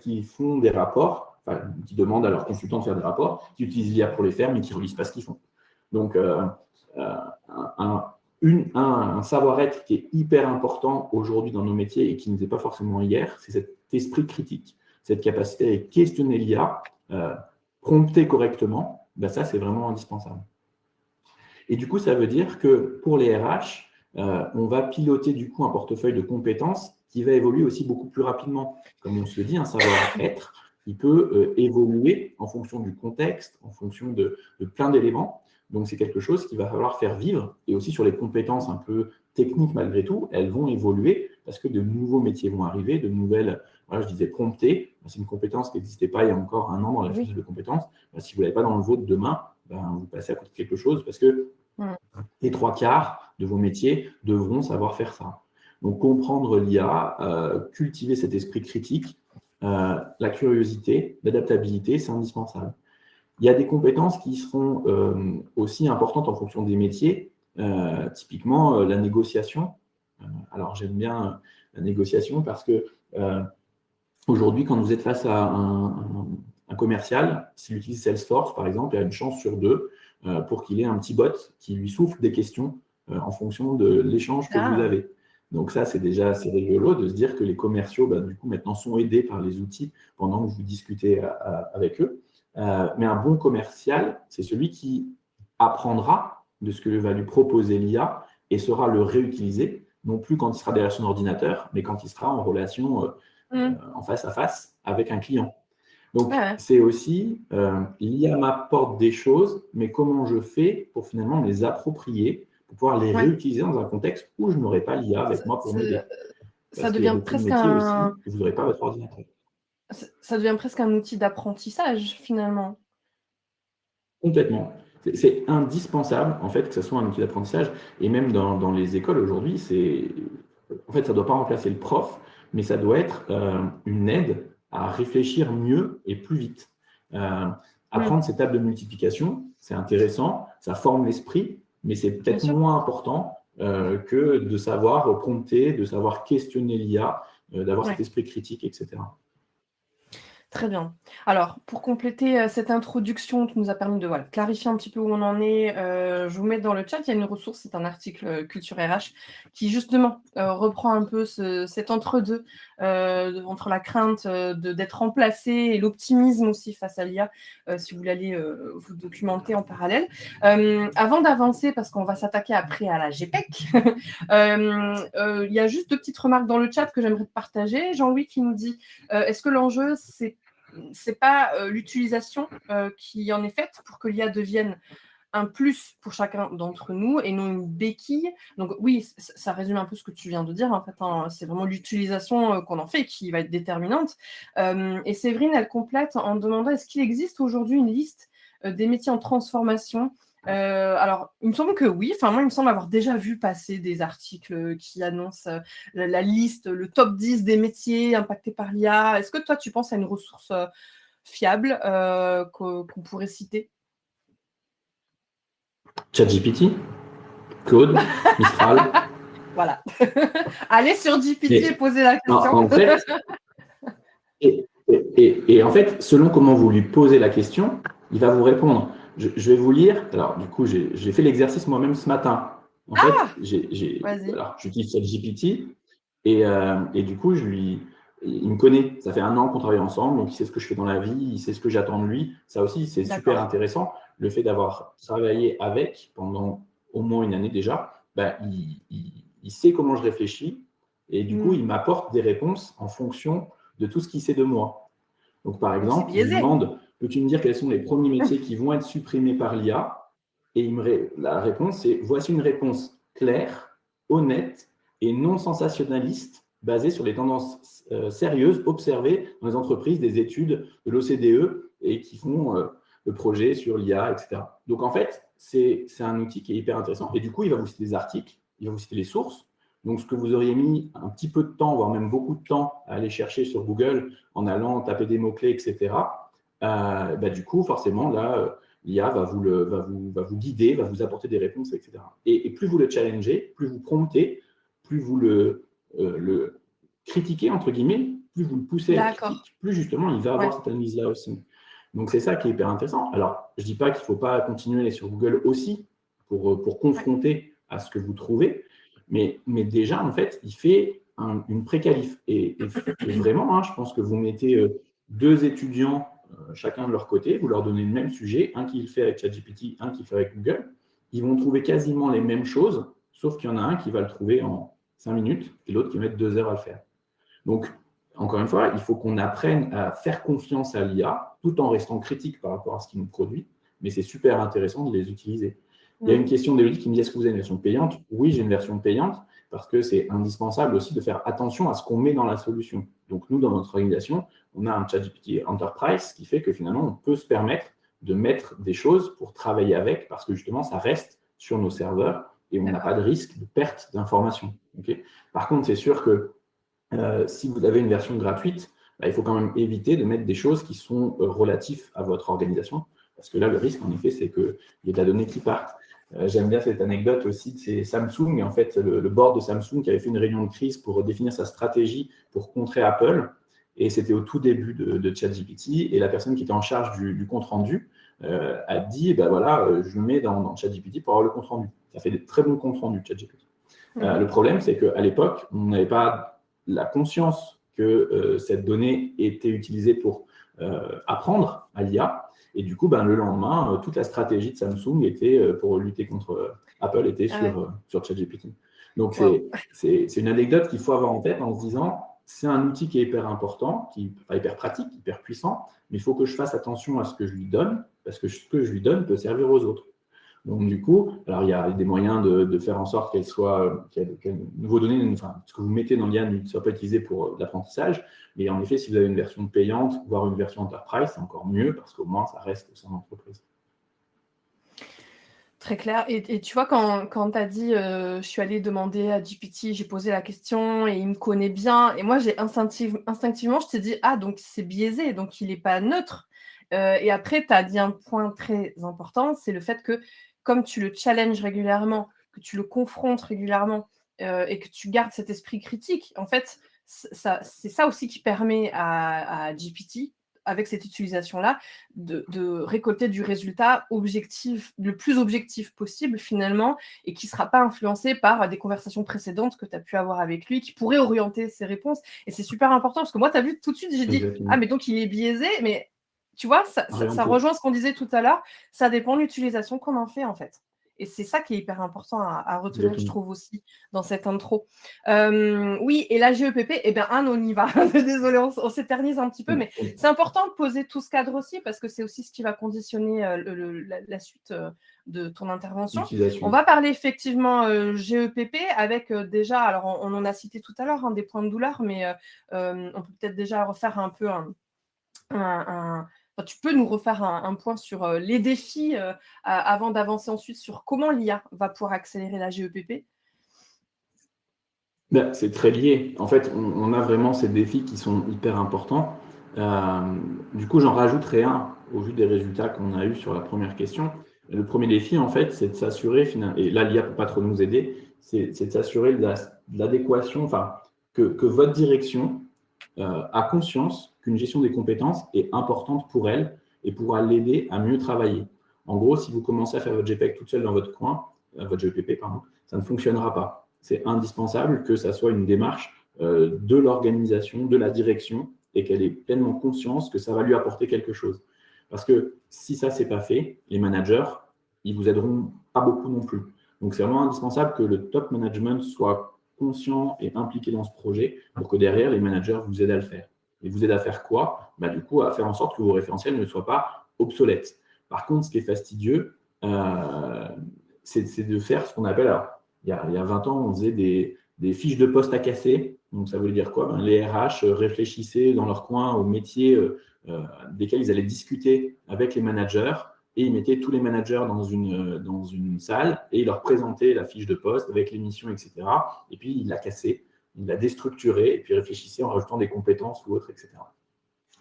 B: qui font des rapports, qui demandent à leurs consultants de faire des rapports, qui utilisent l'IA pour les faire, mais qui ne relisent pas ce qu'ils font. Donc un savoir-être qui est hyper important aujourd'hui dans nos métiers et qui n'était pas forcément hier, c'est cet esprit critique, cette capacité à questionner l'IA, prompter correctement, ça c'est vraiment indispensable. Et du coup, ça veut dire que pour les RH, on va piloter du coup un portefeuille de compétences qui va évoluer aussi beaucoup plus rapidement. Comme on se dit, un savoir-être, il peut évoluer en fonction du contexte, en fonction de plein d'éléments. Donc, c'est quelque chose qu'il va falloir faire vivre. Et aussi sur les compétences un peu techniques, malgré tout, elles vont évoluer parce que de nouveaux métiers vont arriver, de nouvelles, je disais prompter, c'est une compétence qui n'existait pas il y a encore un an dans la fiche de compétences. Si vous ne l'avez pas dans le vôtre demain, vous passez à côté de quelque chose parce que les 3/4 de vos métiers devront savoir faire ça. Donc, comprendre l'IA, cultiver cet esprit critique, la curiosité, l'adaptabilité, c'est indispensable. Il y a des compétences qui seront aussi importantes en fonction des métiers, typiquement la négociation. Alors, j'aime bien la négociation parce que aujourd'hui, quand vous êtes face à un commercial, s'il utilise Salesforce, par exemple, il y a une chance sur 2 pour qu'il ait un petit bot qui lui souffle des questions en fonction de l'échange que vous avez. Donc ça, c'est déjà assez rigolo de se dire que les commerciaux, du coup, maintenant sont aidés par les outils pendant que vous discutez avec eux. Mais un bon commercial, c'est celui qui apprendra de ce que va lui proposer l'IA et saura le réutiliser, non plus quand il sera derrière son ordinateur, mais quand il sera en relation en face à face avec un client. Donc,
A: Ouais,
B: c'est aussi, l'IA m'apporte des choses, mais comment je fais pour finalement les approprier, pour pouvoir les
A: ouais.
B: réutiliser dans un contexte où je n'aurais pas l'IA avec moi pour
A: C'est-
B: m'aider.
A: Ça
B: Parce qu'il y a
A: devient
B: beaucoup de
A: presque
B: métiers
A: un,
B: aussi où vous n'aurez pas votre ordinateur.
A: ça devient presque un outil d'apprentissage finalement.
B: Complètement. C'est indispensable, en fait, que ce soit un outil d'apprentissage. Et même dans les écoles aujourd'hui, en fait, ça ne doit pas remplacer le prof, mais ça doit être une aide à réfléchir mieux et plus vite. Euh,
A: Mm,
B: Apprendre ces tables de multiplication, c'est intéressant, ça forme l'esprit, mais c'est
A: bien
B: peut-être
A: sûr.
B: moins important que de savoir prompter, de savoir questionner l'IA, d'avoir cet
A: Ouais.
B: esprit critique, etc.
A: Très bien. Alors, pour compléter cette introduction qui nous a permis de voilà, clarifier un petit peu où on en est, je vous mets dans le chat, il y a une ressource, c'est un article Culture RH qui justement reprend un peu cet entre-deux entre la crainte d'être remplacé et l'optimisme aussi face à l'IA, si vous voulez aller vous documenter en parallèle. Avant d'avancer, parce qu'on va s'attaquer après à la GPEC, il y a juste deux petites remarques dans le chat que j'aimerais partager. Jean-Louis qui nous dit est-ce que l'enjeu, c'est pas l'utilisation qui en est faite pour que l'IA devienne un plus pour chacun d'entre nous et non une béquille. Donc oui, ça résume un peu ce que tu viens de dire. En fait, hein, c'est vraiment l'utilisation qu'on en fait qui va être déterminante. Et Séverine, elle complète en demandant est-ce qu'il existe aujourd'hui une liste des métiers en transformation. Alors, il me semble que oui. Enfin, moi, il me semble avoir déjà vu passer des articles qui annoncent la liste, le top 10 des métiers impactés par l'IA. Est-ce que toi, tu penses à une ressource fiable qu'on pourrait citer?
B: ChatGPT, Claude, Mistral.
A: Voilà. Allez sur GPT et
B: Mais
A: posez la question.
B: en fait, et en fait, selon comment vous lui posez la question, il va vous répondre. Je vais vous lire. Alors, du coup, j'ai fait l'exercice moi-même ce matin. En fait,
A: Vas-y.
B: alors, j'utilise ChatGPT et du coup, il me connaît. Ça fait 1 an qu'on travaille ensemble, donc il sait ce que je fais dans la vie, il sait ce que j'attends de lui. Ça aussi, c'est super
A: D'accord.
B: intéressant. Le fait d'avoir travaillé avec pendant au moins une année déjà, ben, il sait comment je réfléchis et du coup,
A: Hmm.
B: il m'apporte des réponses en fonction de tout ce qu'il sait de moi. Donc, par
A: Donc c'est
B: exemple, je lui
A: biaisé.
B: demande, peux-tu me dire quels sont les premiers métiers qui vont être supprimés par l'IA? Et la réponse, c'est, voici une réponse claire, honnête et non sensationnaliste, basée sur les tendances sérieuses observées dans les entreprises, des études de l'OCDE et qui font le projet sur l'IA, etc. Donc, en fait, c'est un outil qui est hyper intéressant. Et du coup, il va vous citer des articles, il va vous citer les sources. Donc, ce que vous auriez mis un petit peu de temps, voire même beaucoup de temps à aller chercher sur Google en allant taper des mots-clés, etc., bah, du coup, forcément, là, l'IA va vous guider, va vous apporter des réponses, etc. Et plus vous le challengez, plus vous promptez, plus vous le critiquez, entre guillemets, plus vous le poussez à être
A: D'accord.
B: critique, plus justement il va avoir
A: Ouais.
B: cette analyse-là aussi. Donc c'est ça qui est hyper intéressant. Alors, je ne dis pas qu'il ne faut pas continuer à aller sur Google aussi pour
A: Ouais.
B: confronter à ce que vous trouvez, mais déjà, en fait, il fait une préqualif. Et vraiment, hein, je pense que vous mettez 2 étudiants chacun de leur côté, vous leur donnez le même sujet, un qui le fait avec ChatGPT, un qui le fait avec Google, ils vont trouver quasiment les mêmes choses, sauf qu'il y en a un qui va le trouver en 5 minutes et l'autre qui va mettre 2 heures à le faire. Donc, encore une fois, il faut qu'on apprenne à faire confiance à l'IA tout en restant critique par rapport à ce qu'il nous produit, mais c'est super intéressant de les utiliser. Il y a
A: Hmm.
B: une question d'Élodie qui me dit est-ce que vous avez une version payante? Oui, j'ai une version payante parce que c'est indispensable aussi de faire attention à ce qu'on met dans la solution. Donc, nous, dans notre organisation, on a un ChatGPT Enterprise qui fait que finalement, on peut se permettre de mettre des choses pour travailler avec parce que justement, ça reste sur nos serveurs et on n'a pas
A: D'accord.
B: de risque de perte d'informations. Okay. Par contre, c'est sûr que si vous avez une version gratuite, bah, il faut quand même éviter de mettre des choses qui sont relatives à votre organisation, parce que là, le risque, en effet, c'est qu'il y ait de la donnée qui parte. J'aime bien cette anecdote aussi, c'est Samsung, en fait, le board de Samsung qui avait fait une réunion de crise pour définir sa stratégie pour contrer Apple, et c'était au tout début de ChatGPT, et la personne qui était en charge du compte-rendu a dit, ben voilà, je le mets dans ChatGPT pour avoir le compte-rendu. Ça fait des très bons comptes-rendus, ChatGPT. Le problème, c'est qu'à l'époque, on n'avait pas la conscience que cette donnée était utilisée pour apprendre à l'IA. Et du coup, ben, le lendemain, toute la stratégie de Samsung était pour lutter contre Apple était
A: Ah ouais.
B: sur ChatGPT. Donc,
A: Waouh.
B: c'est une anecdote qu'il faut avoir en tête en se disant, c'est un outil qui est hyper important, hyper pratique, hyper puissant, mais il faut que je fasse attention à ce que je lui donne, parce que ce que je lui donne peut servir aux autres. Donc, du coup, alors il y a des moyens de faire en sorte qu'elle vos données, enfin, ce que vous mettez dans l'IA ne soit pas utilisé pour l'apprentissage. Mais en effet, si vous avez une version payante, voire une version enterprise, c'est encore mieux parce qu'au moins, ça reste au sein de l'entreprise.
A: Très clair. Et tu vois, quand tu as dit je suis allée demander à GPT, j'ai posé la question et il me connaît bien. Et moi, j'ai instinctivement, je t'ai dit ah, donc c'est biaisé, donc il n'est pas neutre. Et après, tu as dit un point très important, c'est le fait que comme tu le challenges régulièrement, que tu le confrontes régulièrement et que tu gardes cet esprit critique, en fait, c'est ça aussi qui permet à GPT, avec cette utilisation-là, de récolter du résultat objectif, le plus objectif possible finalement, et qui ne sera pas influencé par des conversations précédentes que tu as pu avoir avec lui, qui pourraient orienter ses réponses. Et c'est super important, parce que moi, tu as vu tout de suite, j'ai dit, ah, mais donc il est biaisé, mais tu vois, ça rejoint ce qu'on disait tout à l'heure, ça dépend de l'utilisation qu'on en fait, en fait. Et c'est ça qui est hyper important à retenir, je trouve aussi, dans cette intro. Oui, et la GEPP, eh bien, on y va. Désolée, on s'éternise un petit peu, mais c'est important de poser tout ce cadre aussi, parce que c'est aussi ce qui va conditionner la suite de ton intervention. On va parler effectivement GEPP avec déjà, alors on en a cité tout à l'heure, des points de douleur, mais on peut peut-être déjà refaire un peu tu peux nous refaire un point sur les défis avant d'avancer ensuite sur comment l'IA va pouvoir accélérer la GEPP?
B: C'est très lié. En fait, on a vraiment ces défis qui sont hyper importants. Du coup, j'en rajouterai un au vu des résultats qu'on a eus sur la première question. Le premier défi, en fait, c'est de s'assurer, et là, l'IA ne peut pas trop nous aider, c'est de s'assurer de l'adéquation, enfin, que votre direction a conscience qu'une gestion des compétences est importante pour elle et pourra l'aider à mieux travailler. En gros, si vous commencez à faire votre GPEC toute seule dans votre coin, votre GEPP, pardon, ça ne fonctionnera pas. C'est indispensable que ça soit une démarche de l'organisation, de la direction, et qu'elle ait pleinement conscience que ça va lui apporter quelque chose. Parce que si ça, c'est pas fait, les managers, ils vous aideront pas beaucoup non plus. Donc, c'est vraiment indispensable que le top management soit conscient et impliqué dans ce projet pour que derrière, les managers vous aident à le faire. Et vous aident à faire quoi? Du coup, à faire en sorte que vos référentiels ne soient pas obsolètes. Par contre, ce qui est fastidieux, c'est de faire ce qu'on appelle, alors, il y a 20 ans, on faisait des fiches de poste à casser. Donc, ça voulait dire quoi? Les RH réfléchissaient dans leur coin aux métiers desquels ils allaient discuter avec les managers, et ils mettaient tous les managers dans une salle et ils leur présentaient la fiche de poste avec les missions, etc. Et puis, ils la cassaient, ils la déstructuraient et puis réfléchissaient en rajoutant des compétences ou autres, etc.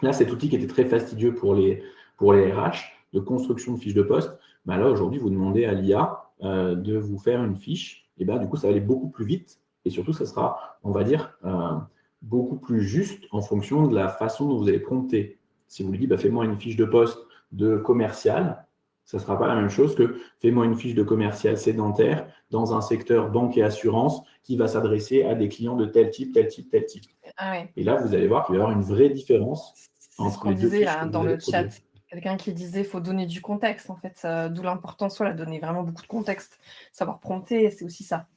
B: Là, cet outil qui était très fastidieux pour les RH de construction de fiches de poste, là, aujourd'hui, vous demandez à l'IA de vous faire une fiche, et du coup, ça va aller beaucoup plus vite, et surtout, ça sera, on va dire, beaucoup plus juste en fonction de la façon dont vous allez prompter. Si vous lui dites, fais-moi une fiche de poste de commercial, ça ne sera pas la même chose que fais-moi une fiche de commercial sédentaire dans un secteur banque et assurance qui va s'adresser à des clients de tel type, tel type, tel type.
A: Ah ouais.
B: Et là, vous allez voir qu'il va y avoir une vraie différence
A: entre les deux fiches. C'est ce qu'on disait dans le chat. Quelqu'un qui disait qu'il faut donner du contexte, en fait, d'où l'importance, voilà, donner vraiment beaucoup de contexte, savoir prompter, c'est aussi ça.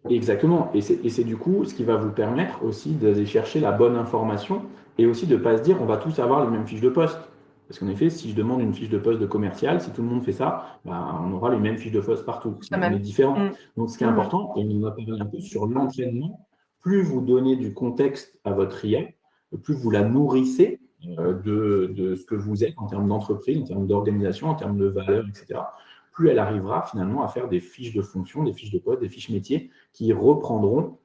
B: Exactement. Et c'est du coup ce qui va vous permettre aussi d'aller chercher la bonne information et aussi de ne pas se dire on va tous avoir les mêmes fiches de poste. Parce qu'en effet, si je demande une fiche de poste de commercial, si tout le monde fait ça, on aura les mêmes fiches de poste partout. On est différents. Donc, ce qui est important, et on va parler un peu sur l'entraînement, plus vous donnez du contexte à votre IA, plus vous la nourrissez de ce que vous êtes en termes d'entreprise, en termes d'organisation, en termes de valeurs, etc., plus elle arrivera finalement à faire des fiches de fonction, des fiches de poste, des fiches métiers qui reprendront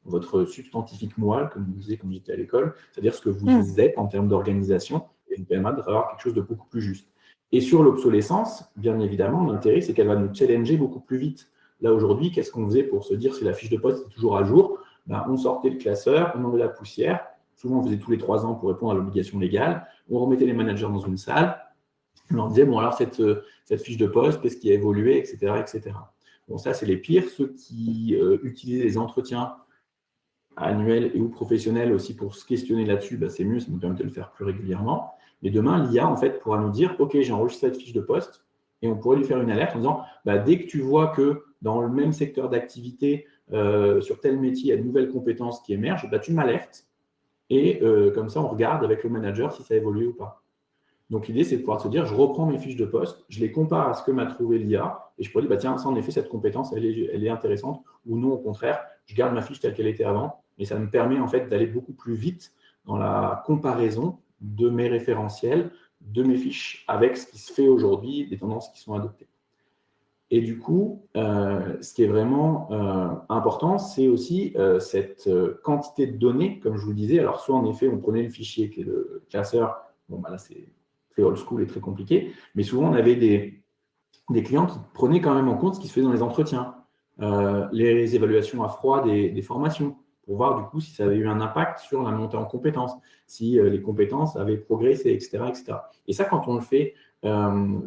B: votre substantifique moelle, comme vous disiez quand j'étais à l'école, c'est-à-dire ce que vous êtes en termes d'organisation, et vous permettre d'avoir quelque chose de beaucoup plus juste. Et sur l'obsolescence, bien évidemment, l'intérêt, c'est qu'elle va nous challenger beaucoup plus vite. Là, aujourd'hui, qu'est-ce qu'on faisait pour se dire si la fiche de poste est toujours à jour? On sortait le classeur, on enlevait la poussière. Souvent, on faisait tous les 3 ans pour répondre à l'obligation légale. On remettait les managers dans une salle. On leur disait, alors cette fiche de poste, qu'est-ce qui a évolué, etc., etc. Bon, ça, c'est les pires. Ceux qui utilisent les entretiens annuels et ou professionnels aussi pour se questionner là-dessus, c'est mieux, ça nous permet de le faire plus régulièrement. Mais demain, l'IA, en fait, pourra nous dire, OK, j'ai enregistré cette fiche de poste, et on pourrait lui faire une alerte en disant, dès que tu vois que dans le même secteur d'activité, sur tel métier, il y a de nouvelles compétences qui émergent, bah, tu m'alertes. Et comme ça, on regarde avec le manager si ça évolue ou pas. Donc, l'idée, c'est de pouvoir se dire, je reprends mes fiches de poste, je les compare à ce que m'a trouvé l'IA, et je pourrais dire, bah, tiens, ça, en effet, cette compétence, elle est intéressante, ou non, au contraire, je garde ma fiche telle qu'elle était avant, et ça me permet, en fait, d'aller beaucoup plus vite dans la comparaison de mes référentiels, de mes fiches, avec ce qui se fait aujourd'hui, des tendances qui sont adoptées. Et du coup, ce qui est vraiment important, c'est aussi cette quantité de données, comme je vous le disais. Alors, soit en effet, on prenait le fichier qui est le classeur, bon, bah là, c'est très old school et très compliqué, mais souvent, on avait des clients qui prenaient quand même en compte ce qui se fait dans les entretiens, les évaluations à froid des formations, pour voir du coup si ça avait eu un impact sur la montée en compétences, si les compétences avaient progressé, etc., etc. Et ça, quand on le fait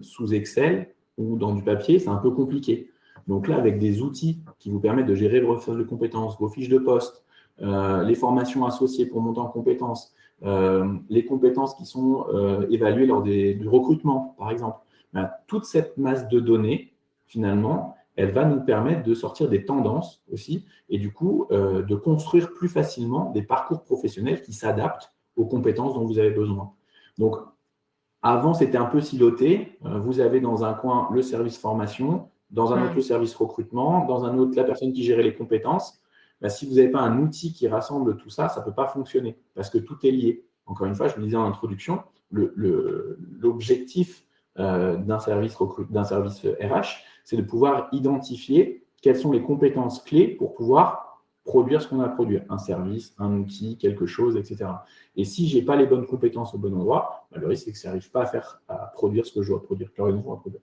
B: sous Excel ou dans du papier, c'est un peu compliqué. Donc là, avec des outils qui vous permettent de gérer le recherche de compétences, vos fiches de poste, les formations associées pour monter en compétences, les compétences qui sont évaluées lors du recrutement, par exemple, ben, toute cette masse de données, finalement, elle va nous permettre de sortir des tendances aussi et du coup, de construire plus facilement des parcours professionnels qui s'adaptent aux compétences dont vous avez besoin. Donc, avant, c'était un peu siloté. Vous avez dans un coin le service formation, dans un autre le service recrutement, dans un autre la personne qui gérait les compétences. Ben, si vous n'avez pas un outil qui rassemble tout ça, ça ne peut pas fonctionner parce que tout est lié. Encore une fois, je vous disais en introduction, l'objectif d'un service RH, c'est de pouvoir identifier quelles sont les compétences clés pour pouvoir produire ce qu'on a à produire, un service, un outil, quelque chose, etc. Et si je n'ai pas les bonnes compétences au bon endroit, bah, le risque, c'est que ça n'arrive pas à produire ce que je dois produire, que l'organisation doit produire.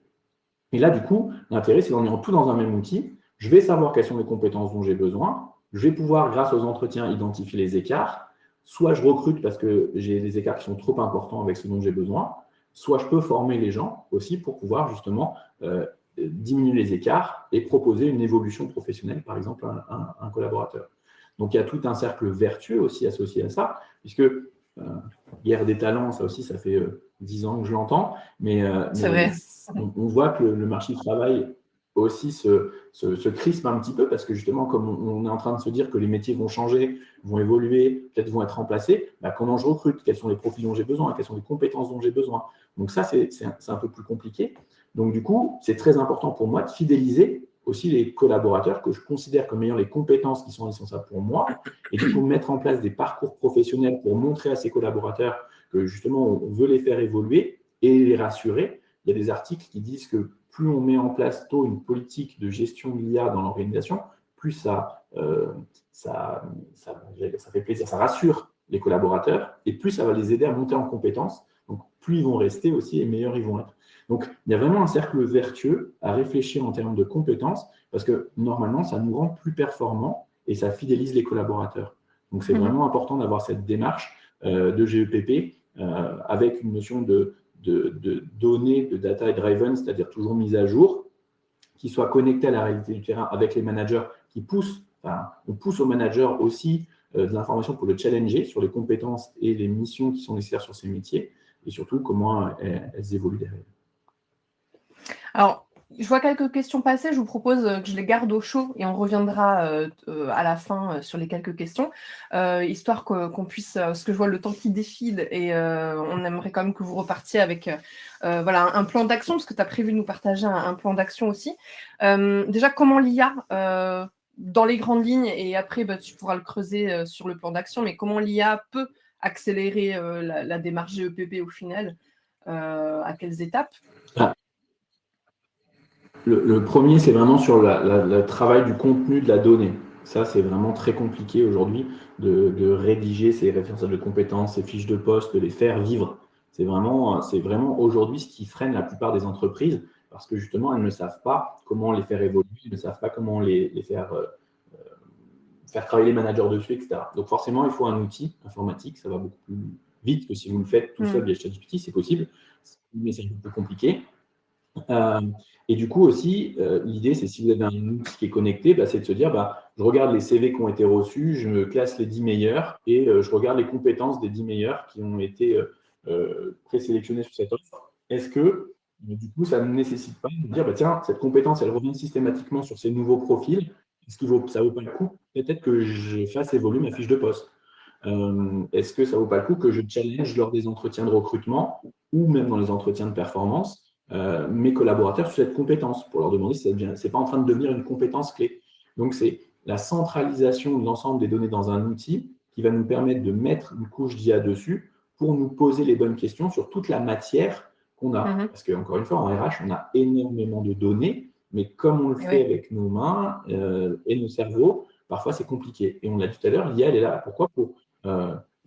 B: Et là, du coup, l'intérêt, c'est d'en mettre tout dans un même outil. Je vais savoir quelles sont les compétences dont j'ai besoin. Je vais pouvoir, grâce aux entretiens, identifier les écarts. Soit je recrute parce que j'ai des écarts qui sont trop importants avec ce dont j'ai besoin, soit je peux former les gens aussi pour pouvoir justement diminuer les écarts et proposer une évolution professionnelle, par exemple, à un collaborateur. Donc, il y a tout un cercle vertueux aussi associé à ça, puisque guerre des talents, ça aussi, ça fait 10 ans que je l'entends, mais on voit que le marché du travail aussi se crispe un petit peu parce que justement, comme on est en train de se dire que les métiers vont changer, vont évoluer, peut-être vont être remplacés, bah, comment je recrute, quels sont les profils dont j'ai besoin, quelles sont les compétences dont j'ai besoin. Donc ça, c'est un peu plus compliqué. Donc du coup, c'est très important pour moi de fidéliser aussi les collaborateurs que je considère comme ayant les compétences qui sont indispensables pour moi et du coup mettre en place des parcours professionnels pour montrer à ces collaborateurs que justement on veut les faire évoluer et les rassurer. Il y a des articles qui disent que plus on met en place tôt une politique de gestion de l'IA dans l'organisation, plus ça fait plaisir, ça rassure les collaborateurs et plus ça va les aider à monter en compétences. Donc plus ils vont rester aussi et meilleurs ils vont être. Donc, il y a vraiment un cercle vertueux à réfléchir en termes de compétences parce que normalement, ça nous rend plus performants et ça fidélise les collaborateurs. Donc, c'est vraiment important d'avoir cette démarche de GEPP avec une notion de données, de data driven, c'est-à-dire toujours mise à jour, qui soit connectée à la réalité du terrain avec les managers qui poussent, on pousse aux managers aussi de l'information pour le challenger sur les compétences et les missions qui sont nécessaires sur ces métiers et surtout comment elles évoluent derrière.
A: Alors, je vois quelques questions passer, je vous propose que je les garde au chaud et on reviendra à la fin sur les quelques questions, histoire qu'on puisse, parce que je vois le temps qui défile et on aimerait quand même que vous repartiez avec voilà, un plan d'action, parce que tu as prévu de nous partager un plan d'action aussi. Déjà, comment l'IA, dans les grandes lignes, et après tu pourras le creuser sur le plan d'action, mais comment l'IA peut accélérer la démarche GEPP au final, à quelles étapes?
B: Le premier, c'est vraiment sur le travail du contenu de la donnée. Ça, c'est vraiment très compliqué aujourd'hui de rédiger ces références de compétences, ces fiches de poste, de les faire vivre. C'est vraiment aujourd'hui ce qui freine la plupart des entreprises parce que justement, elles ne savent pas comment les faire évoluer, elles ne savent pas comment les faire travailler les managers dessus, etc. Donc forcément, il faut un outil informatique. Ça va beaucoup plus vite que si vous le faites tout seul via ChatGPT, c'est possible, mais c'est un peu plus compliqué. Et du coup aussi, l'idée, c'est si vous avez un outil qui est connecté, c'est de se dire, je regarde les CV qui ont été reçus, je me classe les 10 meilleurs et je regarde les compétences des 10 meilleurs qui ont été présélectionnés sur cette offre. Est-ce que, du coup, ça ne nécessite pas de dire, tiens, cette compétence, elle revient systématiquement sur ces nouveaux profils. est-ce ça vaut pas le coup peut-être que je fasse évoluer ma fiche de poste? Est-ce que ça vaut pas le coup que je challenge lors des entretiens de recrutement ou même dans les entretiens de performance mes collaborateurs sur cette compétence pour leur demander si c'est pas en train de devenir une compétence clé. Donc, c'est la centralisation de l'ensemble des données dans un outil qui va nous permettre de mettre une couche d'IA dessus pour nous poser les bonnes questions sur toute la matière qu'on a. Parce qu'encore une fois, en RH, on a énormément de données, mais comme on le fait avec nos mains et nos cerveaux, parfois c'est compliqué. Et on l'a dit tout à l'heure, l'IA, elle est là. Pourquoi? Pour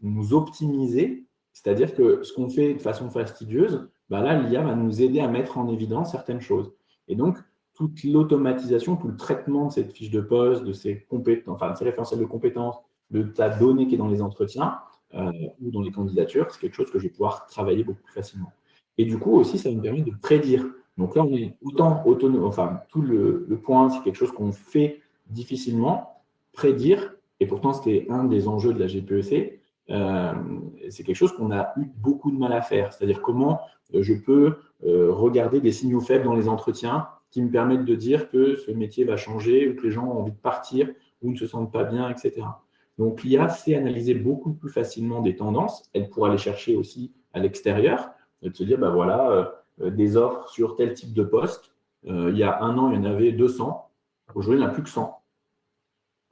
B: nous optimiser, c'est-à-dire que ce qu'on fait de façon fastidieuse, là, l'IA va nous aider à mettre en évidence certaines choses. Et donc, toute l'automatisation, tout le traitement de cette fiche de poste, de ces compétences, enfin de ces référentiels de compétences, de ta donnée qui est dans les entretiens ou dans les candidatures, c'est quelque chose que je vais pouvoir travailler beaucoup plus facilement. Et du coup, aussi, ça me permet de prédire. Donc là, on est autant autonome, enfin, tout le point, c'est quelque chose qu'on fait difficilement, prédire, et pourtant, c'était un des enjeux de la GPEC, c'est quelque chose qu'on a eu beaucoup de mal à faire. C'est-à-dire comment je peux regarder des signaux faibles dans les entretiens qui me permettent de dire que ce métier va changer ou que les gens ont envie de partir ou ne se sentent pas bien, etc. Donc, l'IA sait analyser beaucoup plus facilement des tendances. Elle pourra les chercher aussi à l'extérieur, de se dire, voilà, des offres sur tel type de poste. Il y a un an, il y en avait 200. Aujourd'hui, il n'y en a plus que 100.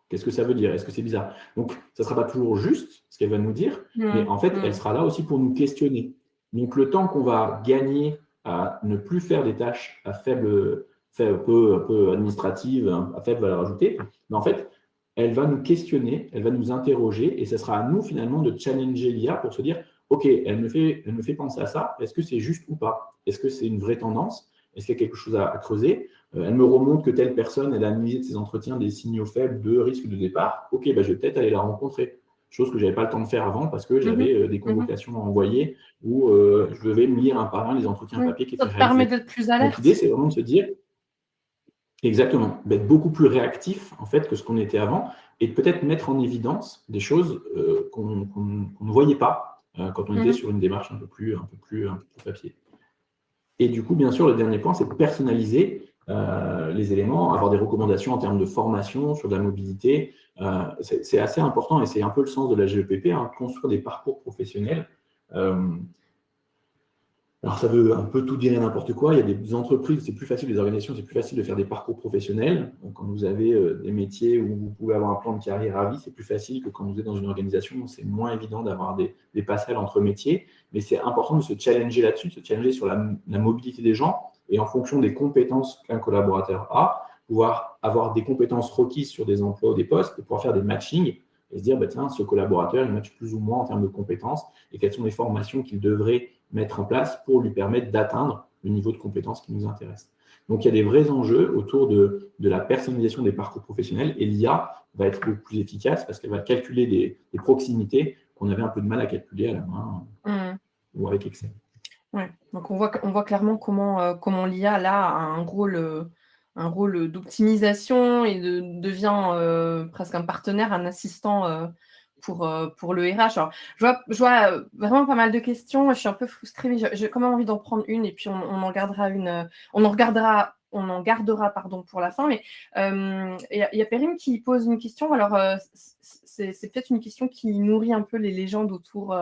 B: Qu'est-ce que ça veut dire? Est-ce que c'est bizarre? Donc, ça ne sera pas toujours juste ce qu'elle va nous dire, mais en fait, elle sera là aussi pour nous questionner. Donc, le temps qu'on va gagner à ne plus faire des tâches à faible, un peu administratives, à faible valeur ajoutée, mais en fait, elle va nous questionner, elle va nous interroger, et ce sera à nous finalement de challenger l'IA pour se dire, OK, elle me fait penser à ça, est-ce que c'est juste ou pas? Est-ce que c'est une vraie tendance? Est-ce qu'il y a quelque chose à creuser? Elle me remonte que telle personne, elle a analysé de ses entretiens des signaux faibles de risque de départ. OK, je vais peut-être aller la rencontrer. Chose que je n'avais pas le temps de faire avant parce que j'avais des convocations à envoyer où je devais lire un par un les entretiens papier qui étaient
A: réalisés. Ça te permet
B: réalisés.
A: d'être plus
B: Donc l'idée,
A: alerte.
B: c'est vraiment de se dire, exactement, d'être beaucoup plus réactif en fait que ce qu'on était avant et de peut-être mettre en évidence des choses qu'on ne voyait pas quand on était sur une démarche un peu plus papier. Et du coup, bien sûr, le dernier point, c'est de personnaliser les éléments, avoir des recommandations en termes de formation, sur de la mobilité. C'est assez important et c'est un peu le sens de la GEPP, construire des parcours professionnels. Alors, ça veut un peu tout dire et n'importe quoi. Il y a des entreprises, c'est plus facile, des organisations, c'est plus facile de faire des parcours professionnels. Donc, quand vous avez des métiers où vous pouvez avoir un plan de carrière à vie, c'est plus facile que quand vous êtes dans une organisation où c'est moins évident d'avoir des passerelles entre métiers. Mais c'est important de se challenger là-dessus, de se challenger sur la mobilité des gens et en fonction des compétences qu'un collaborateur a, pouvoir avoir des compétences requises sur des emplois ou des postes et pouvoir faire des matchings et se dire, tiens, ce collaborateur, il match plus ou moins en termes de compétences et quelles sont les formations qu'il devrait mettre en place pour lui permettre d'atteindre le niveau de compétences qui nous intéresse. Donc, il y a des vrais enjeux autour de la personnalisation des parcours professionnels et l'IA va être beaucoup plus efficace parce qu'elle va calculer des proximités qu'on avait un peu de mal à calculer à la main ou avec Excel.
A: Ouais. Donc, on voit clairement comment l'IA, là, a un rôle d'optimisation et devient presque un partenaire, un assistant pour le RH. Alors, je vois vraiment pas mal de questions. Je suis un peu frustrée, mais j'ai quand même envie d'en prendre une et puis on en gardera une. On en gardera pardon, pour la fin. Mais il y a Perrine qui pose une question. Alors, c'est peut-être une question qui nourrit un peu les légendes autour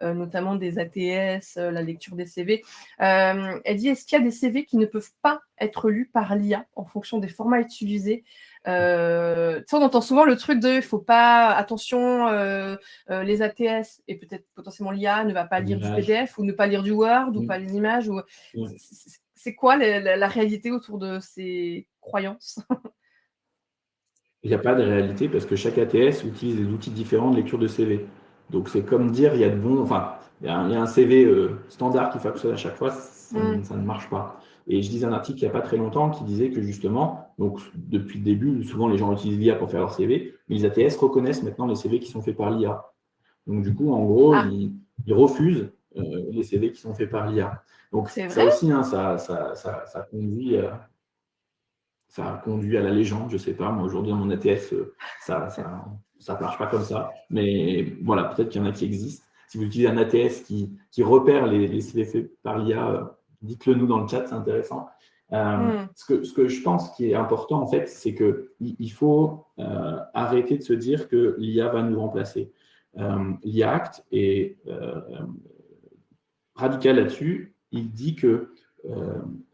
A: notamment des ATS, la lecture des CV. Elle dit, est-ce qu'il y a des CV qui ne peuvent pas être lus par l'IA en fonction des formats utilisés? On entend souvent le truc de, il faut pas, attention, les ATS et peut-être potentiellement l'IA ne va pas lire du PDF ou ne pas lire du Word ou pas les images. C'est quoi la réalité autour de ces croyances?
B: Il n'y a pas de réalité parce que chaque ATS utilise des outils différents de lecture de CV. Donc, c'est comme dire, il y a un CV standard qui fonctionne à chaque fois, ça ne marche pas. Et je lisais un article il n'y a pas très longtemps qui disait que justement, donc depuis le début, souvent les gens utilisent l'IA pour faire leur CV, mais les ATS reconnaissent maintenant les CV qui sont faits par l'IA. Donc, du coup, en gros, ils refusent les CV qui sont faits par l'IA. Donc, ça aussi, ça conduit à la légende, je ne sais pas. Moi, aujourd'hui, dans mon ATS, ça ne marche pas comme ça. Mais voilà, peut-être qu'il y en a qui existent. Si vous utilisez un ATS qui repère les CV faits par l'IA, dites-le nous dans le chat, c'est intéressant. Ce que je pense qui est important, en fait, c'est qu'il faut arrêter de se dire que l'IA va nous remplacer. L'IA Act est radical là-dessus. Il dit que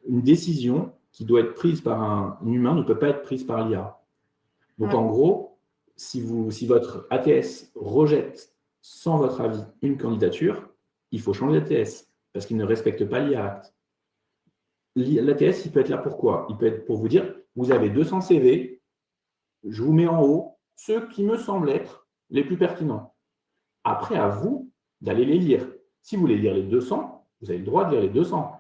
B: une décision qui doit être prise par un humain ne peut pas être prise par l'IA. Donc, en gros, si votre ATS rejette sans votre avis une candidature, il faut changer d'ATS parce qu'il ne respecte pas l'IA Act. L'ATS, il peut être là pour quoi? Il peut être pour vous dire, vous avez 200 CV, je vous mets en haut ceux qui me semblent être les plus pertinents. Après, à vous d'aller les lire. Si vous voulez lire les 200, vous avez le droit de lire les 200.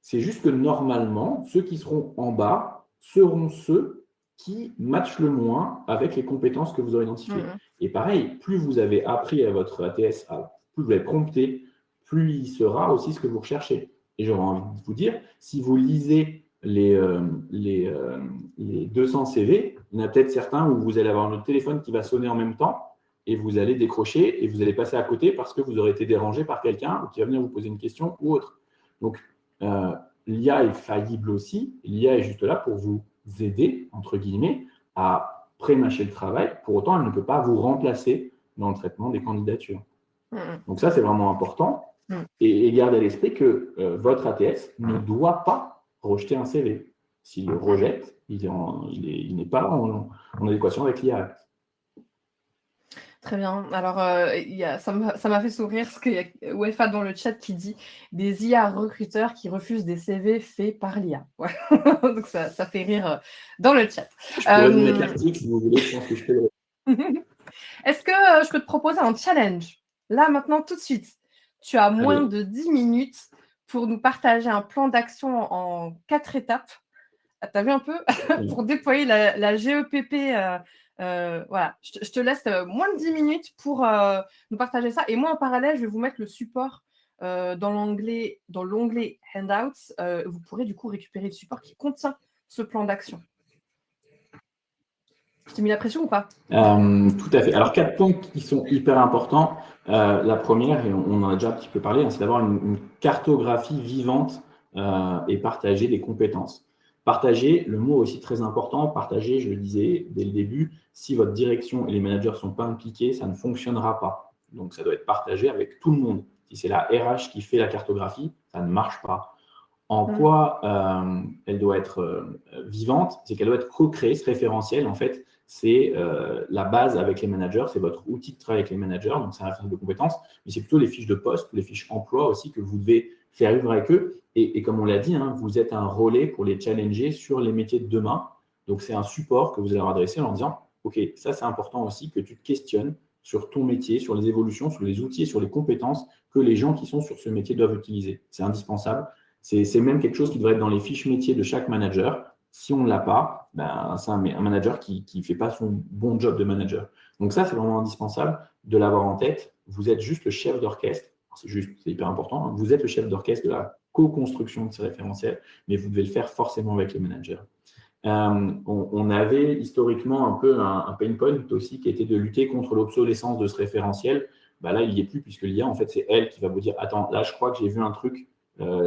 B: C'est juste que normalement, ceux qui seront en bas seront ceux qui matchent le moins avec les compétences que vous aurez identifiées. Et pareil, plus vous avez appris à votre ATS, plus vous l'avez prompté, plus il sera aussi ce que vous recherchez. Et j'aurais envie de vous dire, si vous lisez les 200 CV, il y en a peut-être certains où vous allez avoir notre téléphone qui va sonner en même temps et vous allez décrocher et vous allez passer à côté parce que vous aurez été dérangé par quelqu'un qui va venir vous poser une question ou autre. Donc, l'IA est faillible aussi. L'IA est juste là pour vous aider, entre guillemets, à pré-mâcher le travail. Pour autant, elle ne peut pas vous remplacer dans le traitement des candidatures. Donc ça, c'est vraiment important. Et gardez à l'esprit que votre ATS ne doit pas rejeter un CV. S'il le rejette, il n'est pas en adéquation avec l'IA.
A: Très bien. Alors, ça m'a fait sourire ce qu'il y a UEFA dans le chat qui dit des IA recruteurs qui refusent des CV faits par l'IA. Ouais. Donc, ça fait rire dans le chat.
B: Je pourrais vous mettre l'article si vous voulez, je pense que je peux le...
A: Est-ce que je peux te proposer un challenge? Là, maintenant, tout de suite. Tu as moins de 10 minutes pour nous partager un plan d'action en 4 étapes. Tu as vu un peu? Pour déployer la GEPP. Voilà, je te laisse moins de 10 minutes pour nous partager ça. Et moi, en parallèle, je vais vous mettre le support dans l'onglet Handouts. Vous pourrez du coup récupérer le support qui contient ce plan d'action. Je t'ai mis la pression ou pas?
B: Tout à fait. Alors, 4 points qui sont hyper importants. La première, et on en a déjà un petit peu parlé, c'est d'avoir une cartographie vivante et partager des compétences. Partager, le mot aussi très important, partager, je le disais dès le début, si votre direction et les managers ne sont pas impliqués, ça ne fonctionnera pas. Donc, ça doit être partagé avec tout le monde. Si c'est la RH qui fait la cartographie, ça ne marche pas. En quoi elle doit être vivante? C'est qu'elle doit être co-créée, ce référentiel, en fait, c'est la base avec les managers, c'est votre outil de travail avec les managers, donc c'est un référentiel de compétences, mais c'est plutôt les fiches de poste, les fiches emploi aussi que vous devez faire vivre avec eux. Et comme on l'a dit, vous êtes un relais pour les challenger sur les métiers de demain. Donc, c'est un support que vous allez leur adresser en leur disant « Ok, ça, c'est important aussi que tu te questionnes sur ton métier, sur les évolutions, sur les outils et sur les compétences que les gens qui sont sur ce métier doivent utiliser. » C'est indispensable. C'est même quelque chose qui devrait être dans les fiches métiers de chaque manager. Si on ne l'a pas, c'est un manager qui ne fait pas son bon job de manager. Donc ça, c'est vraiment indispensable de l'avoir en tête. Vous êtes juste le chef d'orchestre. C'est hyper important. Vous êtes le chef d'orchestre de la co-construction de ces référentiels, mais vous devez le faire forcément avec les managers. On avait historiquement un peu un pain point aussi qui était de lutter contre l'obsolescence de ce référentiel. Là, il n'y est plus puisque l'IA, en fait, c'est elle qui va vous dire « Attends, là, je crois que j'ai vu un truc.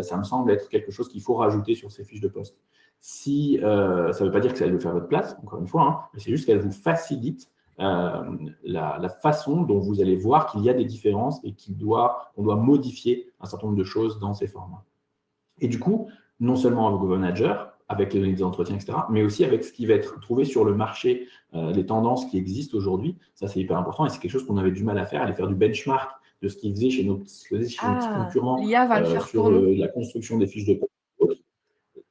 B: Ça me semble être quelque chose qu'il faut rajouter sur ces fiches de poste. » Ça ne veut pas dire que ça va le faire à votre place, encore une fois, mais c'est juste qu'elle vous facilite la façon dont vous allez voir qu'il y a des différences et qu'on doit modifier un certain nombre de choses dans ces formats. Et du coup, non seulement avec vos managers, avec les données des entretiens, etc., mais aussi avec ce qui va être trouvé sur le marché, les tendances qui existent aujourd'hui. Ça, c'est hyper important et c'est quelque chose qu'on avait du mal à faire, aller faire du benchmark de ce qu'ils faisaient chez nos petits concurrents sur la construction des fiches de poste.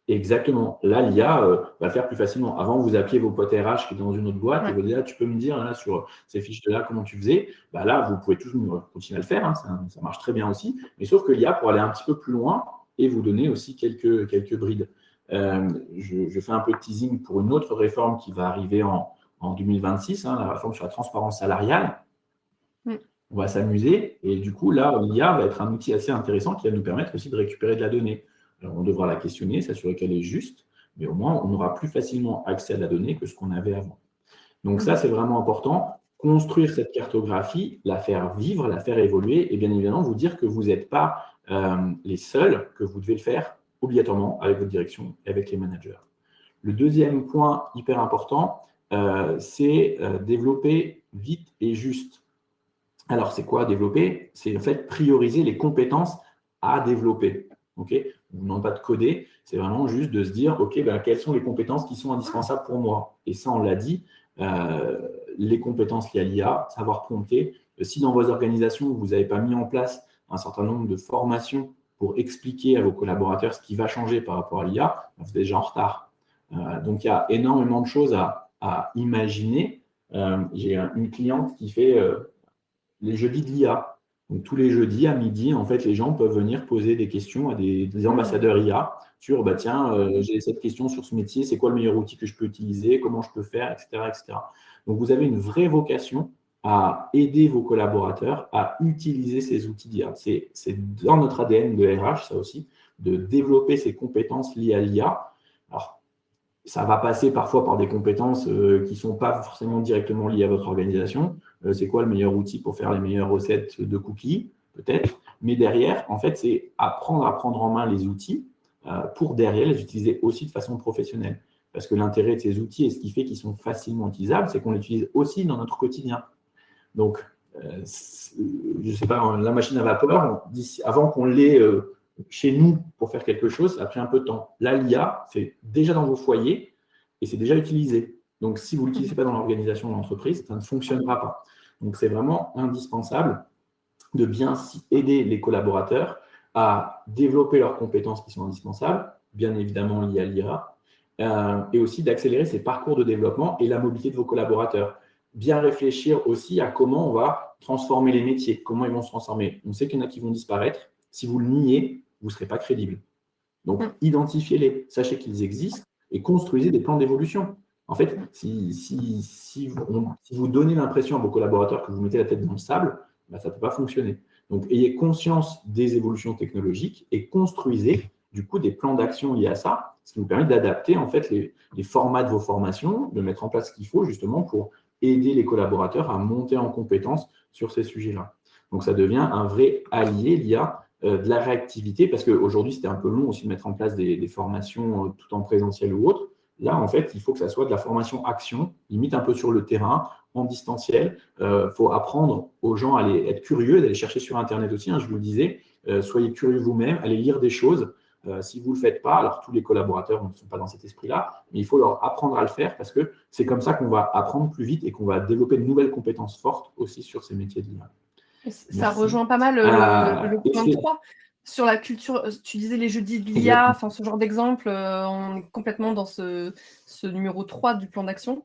B: Exactement. Là, l'IA va le faire plus facilement. Avant, vous appeliez vos potes RH qui étaient dans une autre boîte et vous dites, tu peux me dire là, sur ces fiches-là comment tu faisais. Là, vous pouvez toujours continuer à le faire. Ça marche très bien aussi. Mais sauf que l'IA, pour aller un petit peu plus loin et vous donner aussi quelques brides. Je fais un peu de teasing pour une autre réforme qui va arriver en 2026, la réforme sur la transparence salariale. On va s'amuser. Et du coup, là, l'IA va être un outil assez intéressant qui va nous permettre aussi de récupérer de la donnée. Alors, on devra la questionner, s'assurer qu'elle est juste, mais au moins, on aura plus facilement accès à la donnée que ce qu'on avait avant. Donc ça, c'est vraiment important. Construire cette cartographie, la faire vivre, la faire évoluer, et bien évidemment, vous dire que vous n'êtes pas les seuls, que vous devez le faire obligatoirement avec votre direction et avec les managers. Le deuxième point hyper important, c'est développer vite et juste. Alors, c'est quoi développer? C'est en fait prioriser les compétences à développer. Okay, non pas de coder, c'est vraiment juste de se dire, OK, ben, quelles sont les compétences qui sont indispensables pour moi? Et ça, on l'a dit, les compétences liées à l'IA, savoir prompter. Si dans vos organisations, vous n'avez pas mis en place un certain nombre de formations pour expliquer à vos collaborateurs ce qui va changer par rapport à l'IA, vous êtes déjà en retard. Donc, il y a énormément de choses à imaginer. J'ai une cliente qui fait les jeudis de l'IA. Donc, tous les jeudis à midi, en fait, les gens peuvent venir poser des questions à des ambassadeurs IA sur, bah, tiens, j'ai cette question sur ce métier, c'est quoi le meilleur outil que je peux utiliser, comment je peux faire, etc., etc. Donc, vous avez une vraie vocation à aider vos collaborateurs à utiliser ces outils d'IA. C'est dans notre ADN de RH, ça aussi, de développer ces compétences liées à l'IA. Alors, ça va passer parfois par des compétences qui ne sont pas forcément directement liées à votre organisation. C'est quoi le meilleur outil pour faire les meilleures recettes de cookies, peut-être. Mais derrière, en fait, c'est apprendre à prendre en main les outils pour derrière les utiliser aussi de façon professionnelle. Parce que l'intérêt de ces outils et ce qui fait qu'ils sont facilement utilisables, c'est qu'on les utilise aussi dans notre quotidien. Donc, je ne sais pas, la machine à vapeur, avant qu'on l'ait chez nous pour faire quelque chose, ça a pris un peu de temps. Là, l'IA, c'est déjà dans vos foyers et c'est déjà utilisé. Donc, si vous ne l'utilisez pas dans l'organisation de l'entreprise, ça ne fonctionnera pas. Donc, c'est vraiment indispensable de bien aider les collaborateurs à développer leurs compétences qui sont indispensables, bien évidemment liées à l'IA, et aussi d'accélérer ces parcours de développement et la mobilité de vos collaborateurs. Bien réfléchir aussi à comment on va transformer les métiers, comment ils vont se transformer. On sait qu'il y en a qui vont disparaître. Si vous le niez, vous ne serez pas crédible. Donc, identifiez-les, sachez qu'ils existent et construisez des plans d'évolution. En fait, si vous donnez l'impression à vos collaborateurs que vous mettez la tête dans le sable, ben, ça ne peut pas fonctionner. Donc, ayez conscience des évolutions technologiques et construisez du coup des plans d'action liés à ça, ce qui vous permet d'adapter en fait les formats de vos formations, de mettre en place ce qu'il faut justement pour aider les collaborateurs à monter en compétences sur ces sujets-là. Donc, ça devient un vrai allié, l'IA, de la réactivité, parce qu'aujourd'hui, c'était un peu long aussi de mettre en place des formations tout en présentiel ou autre. Là, en fait, il faut que ça soit de la formation action, limite un peu sur le terrain, en distanciel. Il faut apprendre aux gens à être curieux, d'aller chercher sur Internet aussi, hein, je vous le disais. Soyez curieux vous-même, allez lire des choses. Si vous ne le faites pas, alors tous les collaborateurs ne sont pas dans cet esprit-là, mais il faut leur apprendre à le faire parce que c'est comme ça qu'on va apprendre plus vite et qu'on va développer de nouvelles compétences fortes aussi sur ces métiers de l'IA.
A: Ça rejoint pas mal le point 3 sur la culture. Tu disais les jeudis de l'IA, enfin ce genre d'exemple, on est complètement dans ce numéro 3 du plan d'action.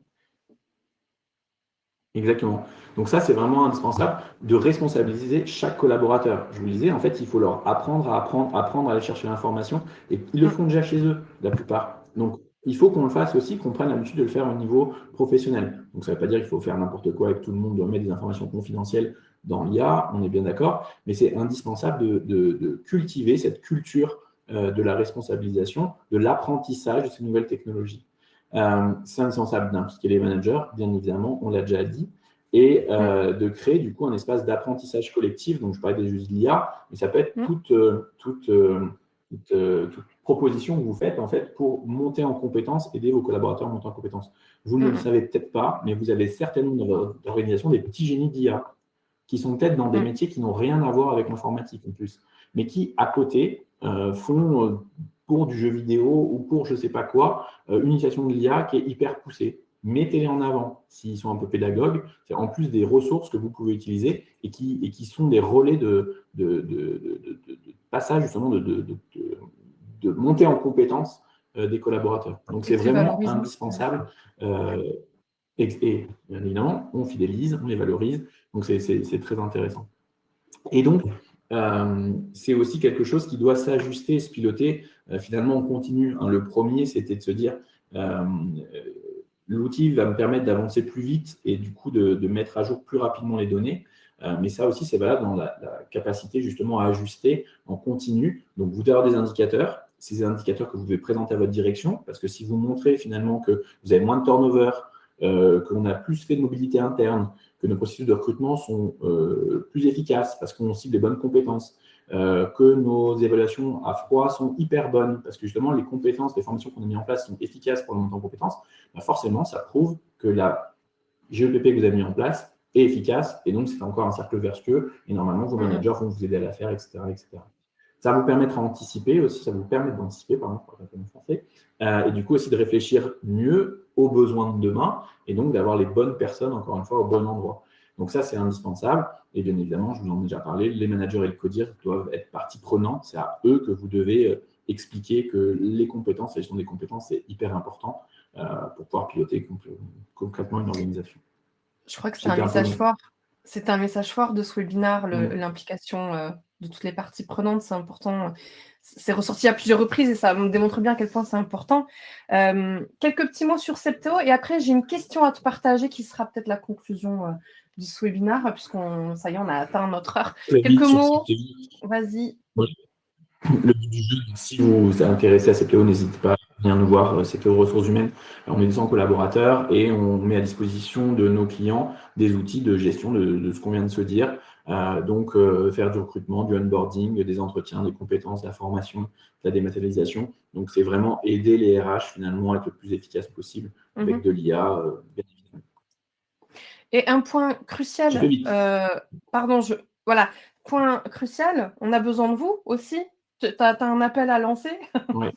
B: Exactement. Donc ça, c'est vraiment indispensable de responsabiliser chaque collaborateur. Je vous le disais, en fait, il faut leur apprendre à aller chercher l'information et ils le font déjà chez eux, la plupart. Donc, il faut qu'on le fasse aussi, qu'on prenne l'habitude de le faire au niveau professionnel. Donc, ça ne veut pas dire qu'il faut faire n'importe quoi et que tout le monde doit mettre des informations confidentielles dans l'IA, on est bien d'accord, mais c'est indispensable de cultiver cette culture de la responsabilisation, de l'apprentissage de ces nouvelles technologies. C'est indispensable d'impliquer les managers, bien évidemment, on l'a déjà dit, et de créer du coup un espace d'apprentissage collectif. Donc, je parlais des jeux de l'IA, mais ça peut être toute proposition que vous faites en fait pour monter en compétences, aider vos collaborateurs à monter en compétences. Vous ne le savez peut-être pas, mais vous avez certainement dans votre organisation des petits génies d'IA qui sont peut-être dans des métiers qui n'ont rien à voir avec l'informatique en plus, mais qui à côté font pour du jeu vidéo ou pour je ne sais pas quoi, une utilisation de l'IA qui est hyper poussée. Mettez-les en avant s'ils sont un peu pédagogues. C'est en plus des ressources que vous pouvez utiliser et qui sont des relais de passage justement de montée en compétence des collaborateurs. Donc, c'est vraiment indispensable. Et bien évidemment, on fidélise, on les valorise. Donc, c'est très intéressant. Et donc, c'est aussi quelque chose qui doit s'ajuster, se piloter. Finalement, on continue. Hein. Le premier, c'était de se dire, l'outil va me permettre d'avancer plus vite et du coup de mettre à jour plus rapidement les données. Mais ça aussi, c'est valable dans la capacité justement à ajuster en continu. Donc, vous devez avoir des indicateurs. Ces indicateurs que vous devez présenter à votre direction, parce que si vous montrez finalement que vous avez moins de turnover, qu'on a plus fait de mobilité interne, que nos processus de recrutement sont plus efficaces parce qu'on cible les bonnes compétences, que nos évaluations à froid sont hyper bonnes, parce que justement, les compétences, les formations qu'on a mises en place sont efficaces pour le montant en compétences, forcément, ça prouve que la GEPP que vous avez mis en place est efficace, et donc c'est encore un cercle vertueux, et normalement, vos managers vont vous aider à la faire, etc., etc. Ça va vous permettre d'anticiper aussi, pardon, en français, et du coup aussi de réfléchir mieux aux besoins de demain, et donc d'avoir les bonnes personnes, encore une fois, au bon endroit. Donc ça, c'est indispensable. Et bien évidemment, je vous en ai déjà parlé, les managers et le CODIR doivent être partie prenante. C'est à eux que vous devez expliquer que les compétences, la gestion des compétences, c'est hyper important pour pouvoir piloter concrètement une organisation.
A: Je crois que c'est un message fort. C'est un message fort de ce webinaire, l'implication de toutes les parties prenantes, c'est important. C'est ressorti à plusieurs reprises et ça me démontre bien à quel point c'est important. Quelques petits mots sur Septéo et après, j'ai une question à te partager qui sera peut-être la conclusion de ce webinaire, ça y est, on a atteint notre heure. Quelques mots, vas-y.
B: Oui. Le but du jeu, si vous êtes intéressé à Septéo, n'hésitez pas à venir nous voir. Septéo Ressources Humaines, on est 200 collaborateurs et on met à disposition de nos clients des outils de gestion de ce qu'on vient de se dire. Donc, faire du recrutement, du onboarding, des entretiens, des compétences, de la formation, de la dématérialisation. Donc, c'est vraiment aider les RH finalement à être le plus efficace possible avec de l'IA, bien évidemment.
A: Et un point crucial, voilà, point crucial, on a besoin de vous aussi. Tu as un appel à lancer?
B: Oui.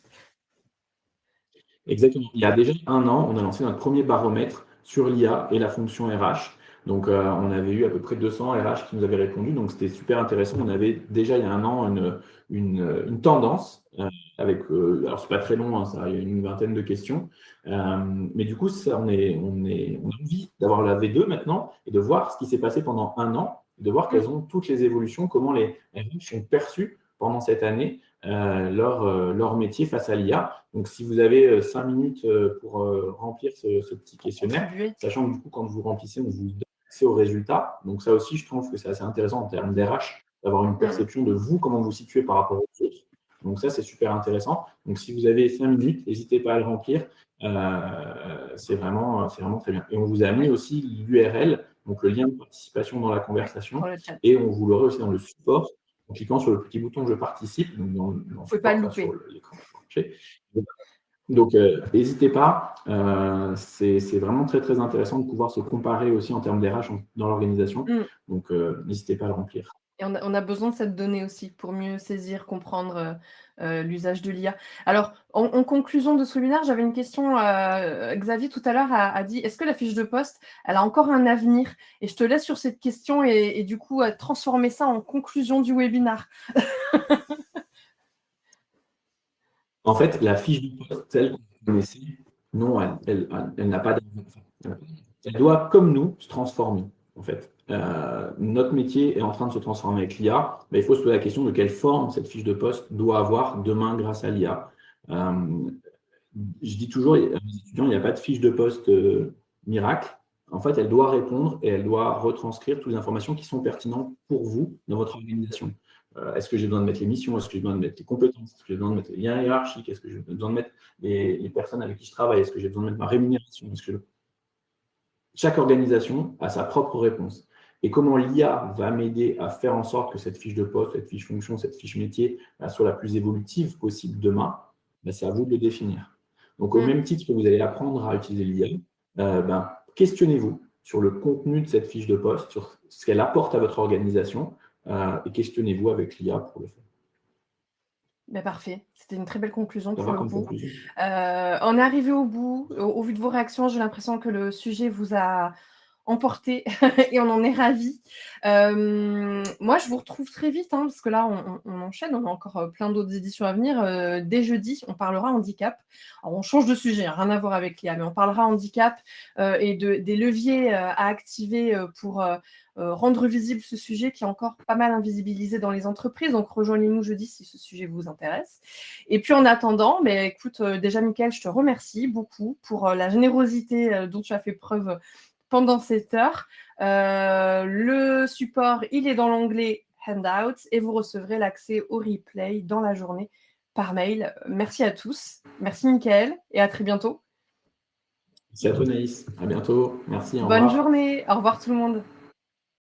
B: Exactement. Il y a déjà 1 an, on a lancé notre premier baromètre sur l'IA et la fonction RH. Donc, on avait eu à peu près 200 RH qui nous avaient répondu. Donc, c'était super intéressant. On avait déjà, il y a 1 an, une tendance avec, alors, c'est pas très long, hein, ça, il y a une vingtaine de questions. Mais du coup, ça, on a envie d'avoir la V2 maintenant et de voir ce qui s'est passé pendant 1 an, de voir quelles ont toutes les évolutions, comment les RH ont perçu pendant cette année leur métier face à l'IA. Donc, si vous avez 5 minutes pour remplir ce petit questionnaire, sachant que du coup, quand vous remplissez, on vous donne accès aux résultats. Donc, ça aussi, je trouve que c'est assez intéressant en termes d'RH, d'avoir une perception de vous, comment vous vous situez par rapport aux autres. Donc, ça, c'est super intéressant. Donc, si vous avez 5 minutes, n'hésitez pas à le remplir. C'est vraiment très bien. Et on vous a mis aussi l'URL, donc le lien de participation dans la conversation. Et on vous l'aura aussi dans le support en cliquant sur le petit bouton Je participe, donc dans le support, sur l'écran. Donc, n'hésitez pas. C'est vraiment très, très intéressant de pouvoir se comparer aussi en termes d'RH dans l'organisation. Donc, n'hésitez pas à le remplir.
A: Et on a besoin de cette donnée aussi pour mieux saisir, comprendre l'usage de l'IA. Alors, en conclusion de ce webinaire, j'avais une question. Xavier, tout à l'heure, a dit, est-ce que la fiche de poste, elle a encore un avenir? Et je te laisse sur cette question et du coup, transformer ça en conclusion du webinaire.
B: En fait, la fiche de poste, celle que vous connaissez, non, elle n'a pas d'avenir. Elle doit, comme nous, se transformer, en fait. Notre métier est en train de se transformer avec l'IA, mais il faut se poser la question de quelle forme cette fiche de poste doit avoir demain grâce à l'IA. Je dis toujours à mes étudiants, il n'y a pas de fiche de poste miracle. En fait, elle doit répondre et elle doit retranscrire toutes les informations qui sont pertinentes pour vous dans votre organisation. Est-ce que j'ai besoin de mettre les missions? Est-ce que j'ai besoin de mettre les compétences? Est-ce que j'ai besoin de mettre les liens hiérarchiques? Est-ce que j'ai besoin de mettre les personnes avec qui je travaille? Est-ce que j'ai besoin de mettre ma rémunération? Chaque organisation a sa propre réponse. Et comment l'IA va m'aider à faire en sorte que cette fiche de poste, cette fiche fonction, cette fiche métier soit la plus évolutive possible demain, c'est à vous de le définir. Donc, au même titre que vous allez apprendre à utiliser l'IA, questionnez-vous sur le contenu de cette fiche de poste, sur ce qu'elle apporte à votre organisation, et questionnez-vous avec l'IA pour le faire.
A: Parfait, c'était une très belle conclusion pour le coup.
B: Conclusion.
A: On est arrivé au bout. Au vu de vos réactions, j'ai l'impression que le sujet vous a emporté et on en est ravis. Moi, je vous retrouve très vite parce que là, on enchaîne. On a encore plein d'autres éditions à venir. Dès jeudi, on parlera handicap. Alors, on change de sujet, rien à voir avec l'IA, mais on parlera handicap et des leviers à activer pour rendre visible ce sujet qui est encore pas mal invisibilisé dans les entreprises. Donc, rejoignez-nous jeudi si ce sujet vous intéresse. Et puis, en attendant, écoute, déjà, Mickaël, je te remercie beaucoup pour la générosité dont tu as fait preuve pendant cette heure. Le support, il est dans l'onglet Handouts et vous recevrez l'accès au replay dans la journée par mail. Merci à tous. Merci, Mickaël, et à très bientôt.
B: Merci à toi, Naïs. À bientôt. Merci.
A: Bonne journée. Au revoir tout le monde.